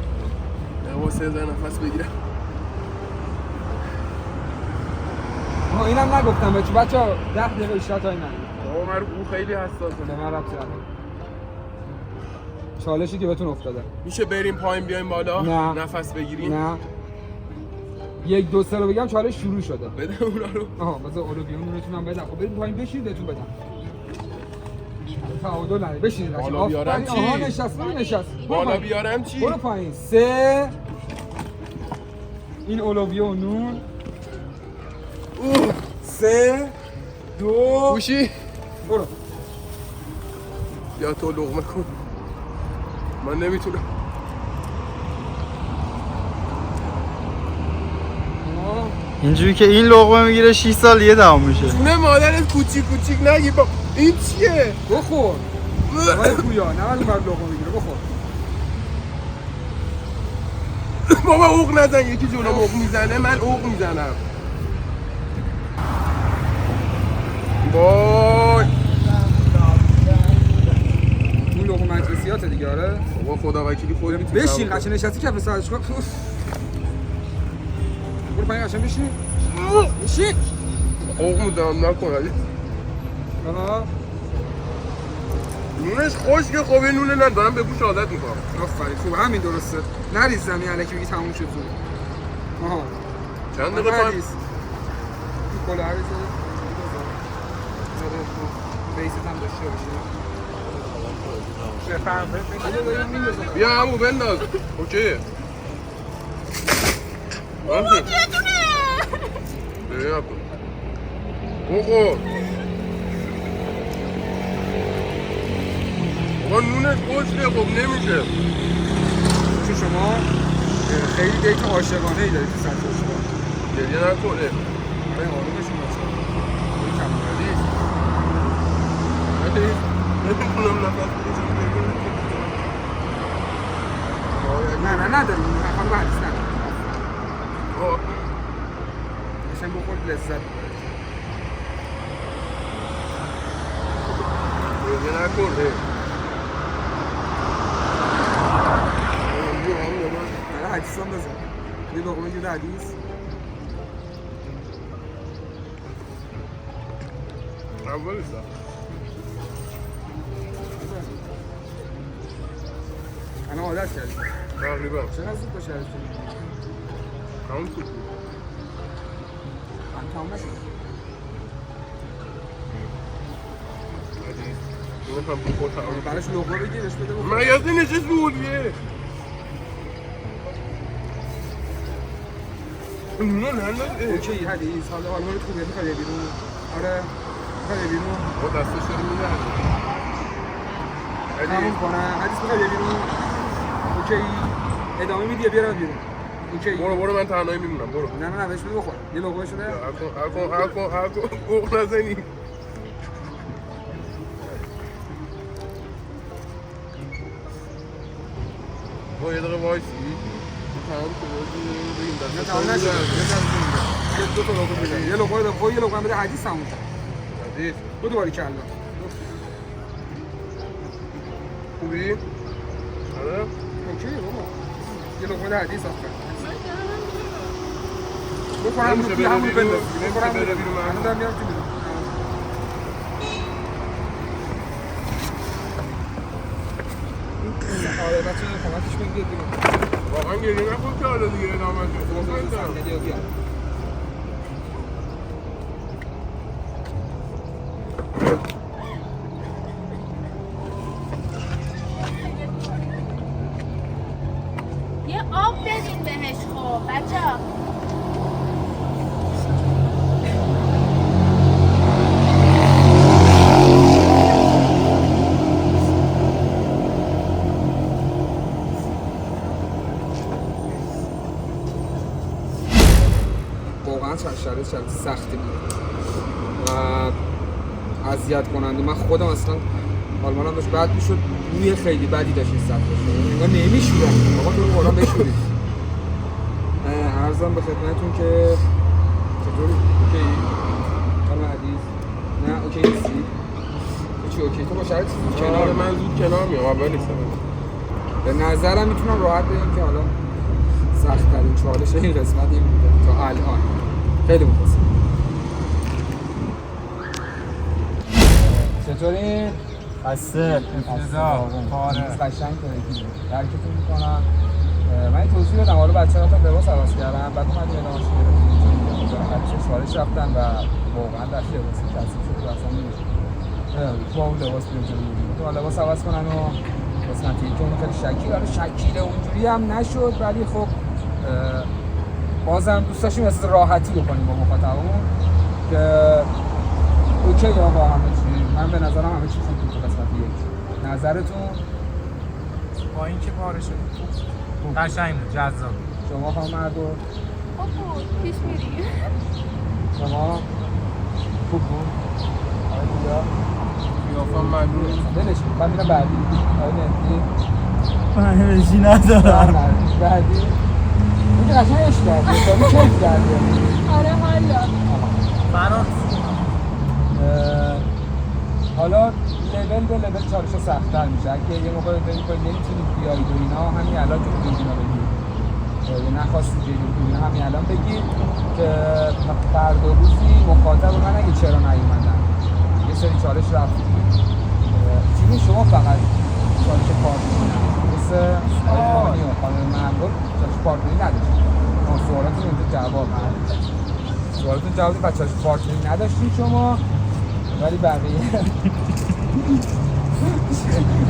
B: واسه یه نفس بگیرم
C: اینم نگفتم بچه‌ها 10 دقیقه بیشتر تایم نداریم
B: بابا من او خیلی حساسه
C: به من ربطی نداره چالشی که بهتون افتاده
B: میشه بریم پایین بیایم بالا
C: نه.
B: نفس بگیریم
C: نه 1 2 3 رو بگم چالش شروع شده
B: بده اونا رو
C: آها بذار اولویون نونتون هم بدم خب برید پایین بشینید بهتون بدم تعادل نداره بشینید
B: بالا بیارم چی؟
C: آها نشست
B: بالا بیارم چی؟
C: برو پایین 3 این اولویه و نون 3 2
B: گوشی
C: برو
B: یا تو لقمه کن من نمیتونم
D: اینجوری که این لقمه میگیره 6 سال دیگه تمام میشه.
B: جونه مادرت کوچیک نگی با این چیه؟
C: بخور آقای پویا نه ولی باید لقمه بگیره بخور
B: بابا اوق نزن یکی جونم اوق میزنه من اوق میزنم وای
C: این لقمه مجلسیاته دیگه آره
B: بابا خدا وکیلی خودت میتونی
C: بشین قشنگ نشستی کف سرش کن برو پایین قشنگ بشین بشین
B: اوق میزنم نکن علی
C: آها
B: نونش خشکه خب این نونه ندارم به گوش عادت میکنم
C: آفرین خوب همین درسته نریز زمین الکی بگی تموم شد زود آها
B: چند دقیقه پایین
C: این کلا عریضه بیست هم داشته باشه
B: بیا همو بنداز اوکیه اوه بیا کن اوه بابا نونش خشکه خب نمیشه
C: چون شما خیلی دیت عاشقانه ای دارید تو سطح شما
B: گریه نکنه
C: برای آرومشون باشه این کمالی
B: نمیتونم نفس بکشم
C: نه نداریم خانم حدیث نداریم قشنگ بخورید لذت
B: گریه نکنه
C: برای حدیث هم بزن یه لقمه گیر حدیث
B: اولش
C: الان عادت کردیم
B: تقریبا
C: چقدر زود باشه عادت کردیم
B: همون تو
C: تمام نشد
B: نمیخوام بخور تمام
C: براش لقمه بگیرش بده بخور
B: مگه نشست بودیه نونه ننداز
C: اوکی حدیث حالا حالت خوبه میخوای بیرون آره میخوای بیرون
B: با دستش داری میدهد
C: تموم کنم حدیث میخوای بیرون اوکی ادامه میدی یا بیارم بیرون اوکی
B: برو من تنهایی میمونم برو
C: نه بهش بده بخور یه لقمه شده
B: اکن اوق نزنی با یه دقیقه وایسی تمام
C: نه تمام نشد یه دو تا لقمه بده یه لقمه بده خب یه لقمه بده حدیث تموم شد
B: حدیث
C: بودو باری کلا
B: خوبی؟ آره؟
C: اوکی بابا یه لقمه بده حدیث آفر بخورم رو همون بنداز بخورم رو همون دارم میارم تو بیرون آره بچه کمکش کنید بیاد بیرون
B: واقعا گریه نکن که حالا دیگه ادامه شد
A: یه آب بدین بهش خب بچه‌ها
C: واقعا شرایط سختی بود و اذیت کننده من خودم اصلا حالمانم داشت بد میشد بوی خیلی بدی داشت این سطح داشت انگار نمیشورم آقا تو رو قرآن بشورید عرضم به خدمتتون که چطوری؟ اوکی؟ خانم حدیث؟ نه اوکی نیستی؟ چی اوکی؟ تو با شرایط زود کنار
B: من زود کنار میام اول نیستم
C: به نظرم میتونم راحت بگم که حالا سخت‌ترین چالش این قسمت این بوده تا الان خیلی مخلصم چطوری؟
D: خسته
C: قشنگ کنید درکتون میکنم من این توضیح بدم حالا بچه ها لباس عوض کردن بعد اومدیم ادامه‌اش گرفتیم بچه سوالش رفتن و واقعا در لباسی کسیب شد و اصلا نمیشه با اون لباس بیرون جلو تو لباس عوض کنن و قسمتی که اون خیلی شکیل حالا شکیل اونجوری هم نشد ولی خب بازم دوست داشتیم مثل راحتی بکنیم با مخاطبمون که اوکی آقا همه چی من به نظرم همه چی خوب بود تو قسمت یک نظرتون
F: با این که پاره شد قشنگ بود جذاب
C: شما خانم مردو
G: خوب بود پیش میری.
C: شما خوب بود؟ آره بیا
B: قیافم ممنون.
C: دلش بود من میرم بعدی. آره مهدی
D: من انرژی ندارم.
C: بعدی میگه قشنگ عشق کردی سامی کیف کردی.
A: آره حالا
D: فرار
C: حالا لول به لول چالش سخت‌تر میشه. اگه یه موقع ببینید که نمیتونید بیایید و اینا همین الان که خودتون اینا بگید یا نخواستید بگید اینا همین الان بگید که فردا روزی مخاطب من اگه چرا نیومدن یه سری چالش رفتید چیزی شما فقط چالش پارتنری مثل آیمانی و خانم مملوک چالش پارتنری نداشتید سوالاتون اینجا جواب سوالاتون جواب و چالش پارتنری نداشتید شما ولی بقیه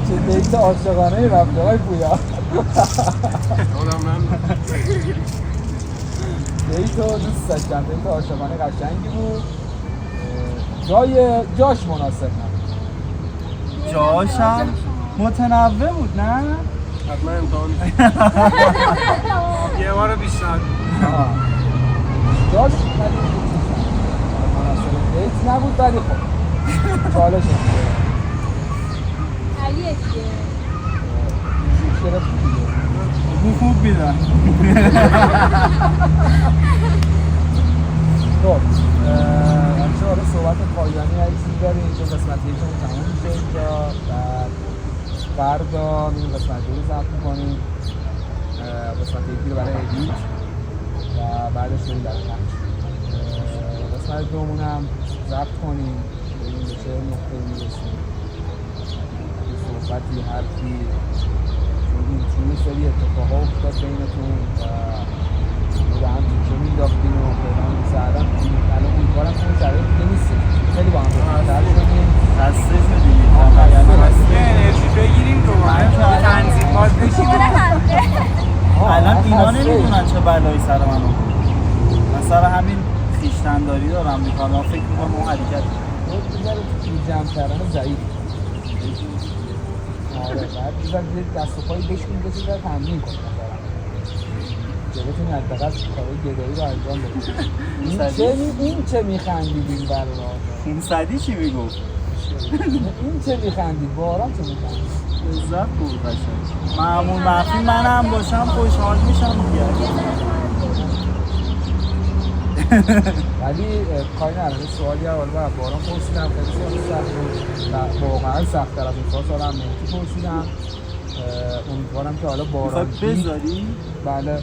C: چه دیت عاشقانه رفته های پویا
B: آدم من
C: دیت رو دوست داشتم دیت عاشقانه قشنگی بود جاش مناسب نبود
D: جاشم متنوع بود نه؟
B: حتما امتحان
F: یه بار بیشتر
C: جاش مناسب دیت نبود ولی خب چالش
A: علیه دیگه
D: خوب میدن
C: خب همچه حالا صحبت پایانی عزیزی داریم اینجا قسمت یکمون تموم میشه اینجا بعد فردا میریم قسمت دو رو ضبط میکنیم قسمت یکی رو برای ادیت و بعدش بریم برای پخش قسمت دومون هم ضبط کنیم ببینیم به چه نقطه‌ای میرسیم صحبتی حرفی چون یه سری اتفاقا افتاد بینتون و با هم تیکه مینداختیم و فلان سهرم الان امیدوارم که اون شرایط دیگه نیستیم خیلی با هم بهتر شدیم
D: خسته شدیم
F: یه انرژی بگیریم دوباره تنظیمات بشیم
D: الان اینا نمیدونن چه بلایی سر من آورد من سر همین خویشتن‌داری دارم میکنم فکر میکنم اون حرکت
C: جمع کردن ضعیف آره بعد بیزن دست و پایی بشکنید بسید و تمرین کنید جلوتون حداقل کارهای گدایی رو انجام بدید این چه میخندید این برنامه
D: این صدی چی میگفت؟
C: این چه میخندید باران چه میخندید
D: لذت بود قشنگ معمول مخفی منم باشم خوشحال میشم دیگه
C: ولی کاری نداره سوالی هم حالا باران پرسیدم خیلی سخت بود واقعا سخت‌تر از این سال هم مهدی پرسیدم امیدوارم که حالا باران
D: بذاری؟
C: بله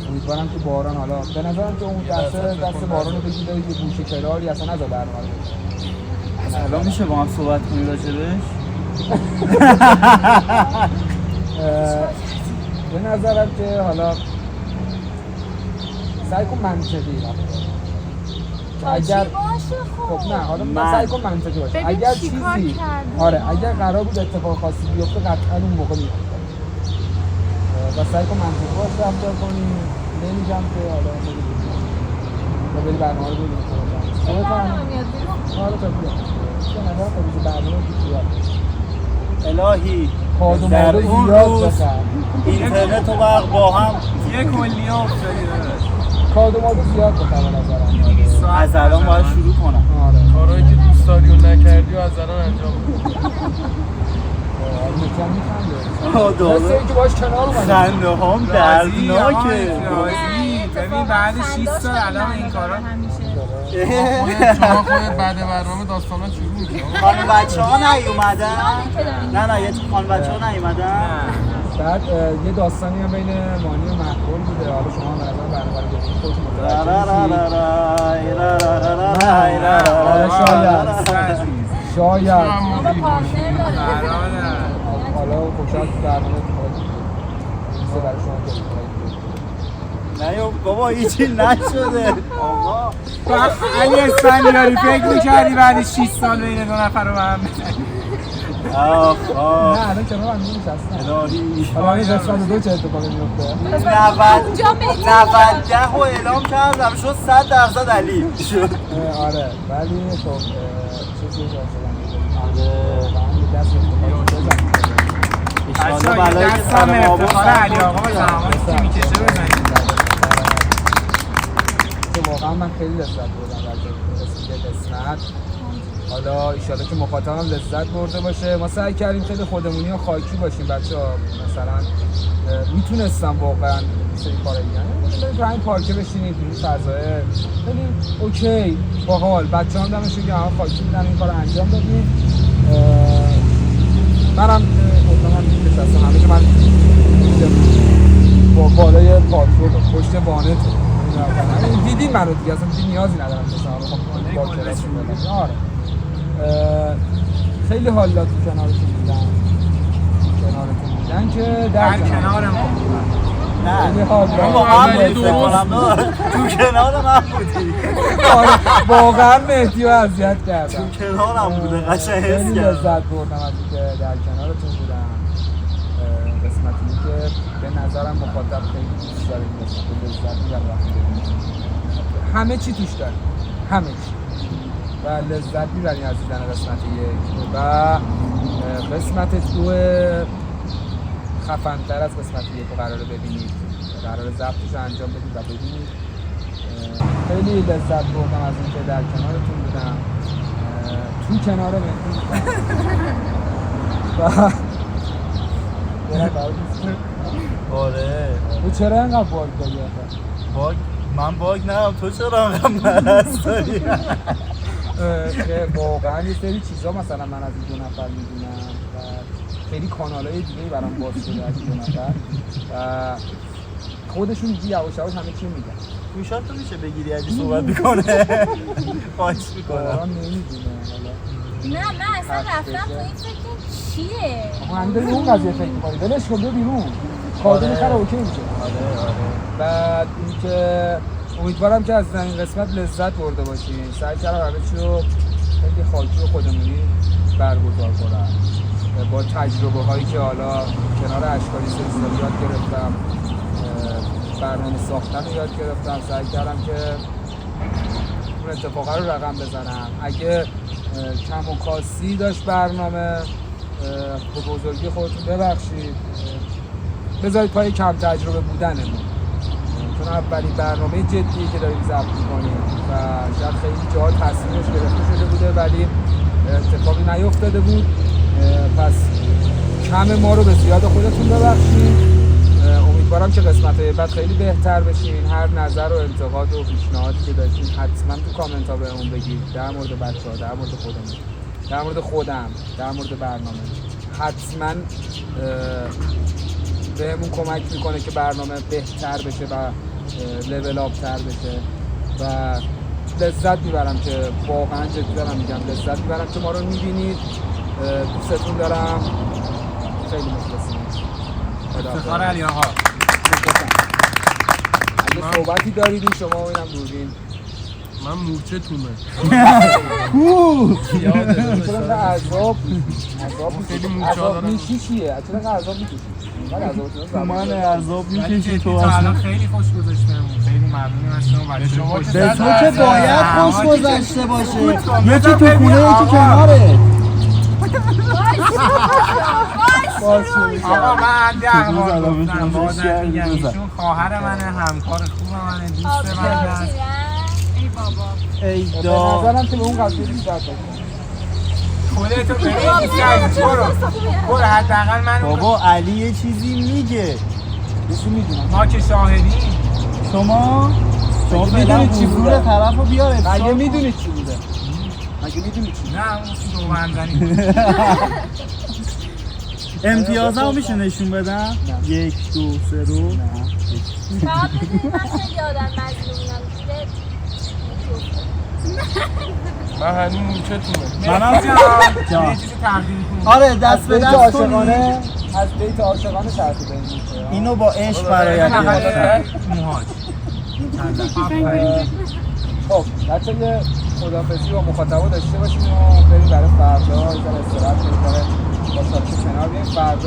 C: امیدوارم که باران حالا به نظرم که اون دست باران رو بگید یه گوشه کناری اصلا نذار برنامه رو
D: الان میشه با هم صحبت کنیم راجبش؟
C: به نظرم که حالا سعی کن منطقی رفت اگر خب نه حالا سعی کن منطقی باشه اگر چیزی آره اگر قرار بود اتفاق خاصی بیفته قطعا اون موقع میفته و سعی کن منطقی باش رفتار کنیم نمیگم که حالا ما بری برنامه رو ببینیم خودت هم حالا تا بیا به نظر خود برنامه بیاد
D: الهی
C: در اون روز
D: اینترنت و برق با هم
F: یه کلیه افتادی داره
C: کادو مادو زیاد بخواه نظرم
D: از الان باید شروع کنم
C: آره
B: کارهایی که دوست داری و نکردی و از الان انجام بده
C: میتونم میخنده
D: داره
C: مثل اینکه باش کنار اومده
D: خنده هم دردناکه
F: ببین بعد 6 سال الان این کارا
B: شما خودت بعد برنامه داستانا شروع میشه
D: خانم بچه ها نیومدن؟ نه یه خانم بچه ها نیومدن؟
C: بعد یه داستانی هم بین مانی و محبول بوده حالا شما هم برنامه برنامه رو ببینید خودتون متوجه شاید حالا خوشحال برنامه میشه برای شما
D: نه بابا هیچی نشده
F: علی اسفندیاری فکر میکردی بعد 6 سال بین دو نفر رو هم
D: آخ
C: نه الان کنار هم نمیشستن حالا این قسمت دو چه اتفاقی میفته
D: 90 رو اعلام کردم شد 100% علی شد
C: آره ولی خب چه چیزی آره دست
F: اشتاله بلایی که سر ما بود علی آقا زمانی که میکشه بزنید
C: که واقعا من خیلی لذت بردم در قسمت. حالا ایشالا که مخاطبم لذت برده باشه. ما سعی کردیم خیلی خودمونی و خاکی باشیم بچه‌ها. مثلا میتونستم واقعا سری کارا دیگه برید تو همین پارکه بشینید این فضای خیلی اوکی باحال. بچه‌ها هم دمشون که همه خاکی بودن این کارو انجام دادیم. منم خودم نشستم همه که من با بالای پاترول پشت وانت دیدین منو دیگه اصلا دیگه نیازی ندارم مثلا با کلاسشون بدم. آره خیلی حال داد تو کنارتون بودن که در
F: کنار ما
C: خیلی حال داد.
D: تو کنار من بودی.
C: واقعا مهدی رو اذیت کردم.
D: تو کنارم بوده قشنگ حس
C: خیلی
D: کردم.
C: لذت بردم از اینکه در کنارتون بودم. قسمتی که به نظرم مخاطب خیلی دوست داره این قسمت لذت میبره وقتی ببینید. همه چی توش داره. همه چی. و لذت میبرین از دیدن قسمت 1 و قسمت 2 خفن‌تر از قسمت 1 رو قراره ببینید. قراره ضبطش رو انجام بدید و ببینید. خیلی لذت بردم از اینکه در کنارتون بودم. تو کنار مهدی
D: آره
C: تو چرا اینقدر باگ داری آخه؟
D: باگ من باگ ندارم تو چرا انقدر مرض داری؟
C: که واقعا یه سری چیزا مثلا من از این 2 نفر میدونم و خیلی کانالای دیگه برام باز شده از این 2 نفر و خودشون دیگه یواش یواش همه چی میگن.
D: گوشات تو میشه بگیری اگه صحبت میکنه خواهش میکنم.
C: واقعا نمیدونه حالا
A: نه من اصلا رفتم تو این فکر چیه؟
C: هم داریم اون قضیه فکر می‌کنی ولش کن بیا بیرون کارده میخوره اوکی میشه.
D: آره
C: بعد اینکه امیدوارم که از این قسمت لذت برده باشین. سعی کردم همه چی رو خیلی خاکی و خودمونی برگزار کنم با تجربه هایی که حالا کنار اشکالی سلسله یاد گرفتم. برنامه ساختن رو یاد گرفتم. سعی کردم که اون اتفاقا رو رقم بزنم. اگه کم و کاسی داشت برنامه به بزرگی خودتون ببخشید. بذارید پای کم تجربه بودنمون چون اولین برنامه جدیه که داریم ضبط می‌کنیم و شاید خیلی جاها تصمیمش گرفته شده بوده ولی اتفاقی نیفتاده بود. پس کم ما رو به زیاد خودتون ببخشید. امیدوارم که قسمت‌های بعد خیلی بهتر بشین. هر نظر و انتقاد و پیشنهادی که داشتین حتما تو کامنت ها بهمون بگید. در مورد بچه‌ها، در مورد خودمون، در مورد خودم، در مورد برنامه. حتما بهمون کمک میکنه که برنامه بهتر بشه و لول آپ تر بشه و لذت میبرم که واقعا جدی دارم میگم لذت میبرم که ما رو میبینید. دوستتون دارم. خیلی مخلصیم.
F: افتخار علی آقا.
C: اگه صحبتی دارید شما و اینم دوربین
B: من مورچه تومه
C: چرا عذاب
B: خیلی مورچه دارم
C: میشی چیه؟ چرا عذاب میکشی؟
D: من عذاب میکشی تو
F: الان خیلی خوش گذشتم. خیلی ممنونم از شما بچه‌ها.
D: به تو که باید خوش گذشته باشه. یکی تو خونه یکی کناره.
F: آقا من دعوا گفتم بازم میگم ایشون خواهر منه همکار خوب منه دوست منه.
A: ای بابا
D: ای
C: به
D: دا
C: نظرم که به اون قضیه بیشتر
F: خودتو ببین برو حداقل من
D: بابا علی یه چیزی میگه
C: بسو میدونم
F: ما که شاهدیم.
D: شما
C: میدونید چی بوده؟
D: حضور طرفو بیار
C: مگه میدونید چی بوده؟ مگه میدونید چی بوده؟
F: نه اون دو منزنی
D: امتیازمو میشه نشون بدم؟ 1 2 3 رو
A: فقط بدونید من خیلی آدم مظلومیم
B: من هنوز مورچه تومه
D: منم
F: یه چیزی تقدیم کن.
D: آره دست به دست کنی
C: از بیت عاشقانه ترتیب این میشه.
D: اینو با عشق برایت گرفتم.
F: موهاج
C: خب بچه یه خداحافظی با مخاطبا داشته باشیم و بریم برای فردا یه ذره استراحت کنیم با شاکی کنار بیاییم فردا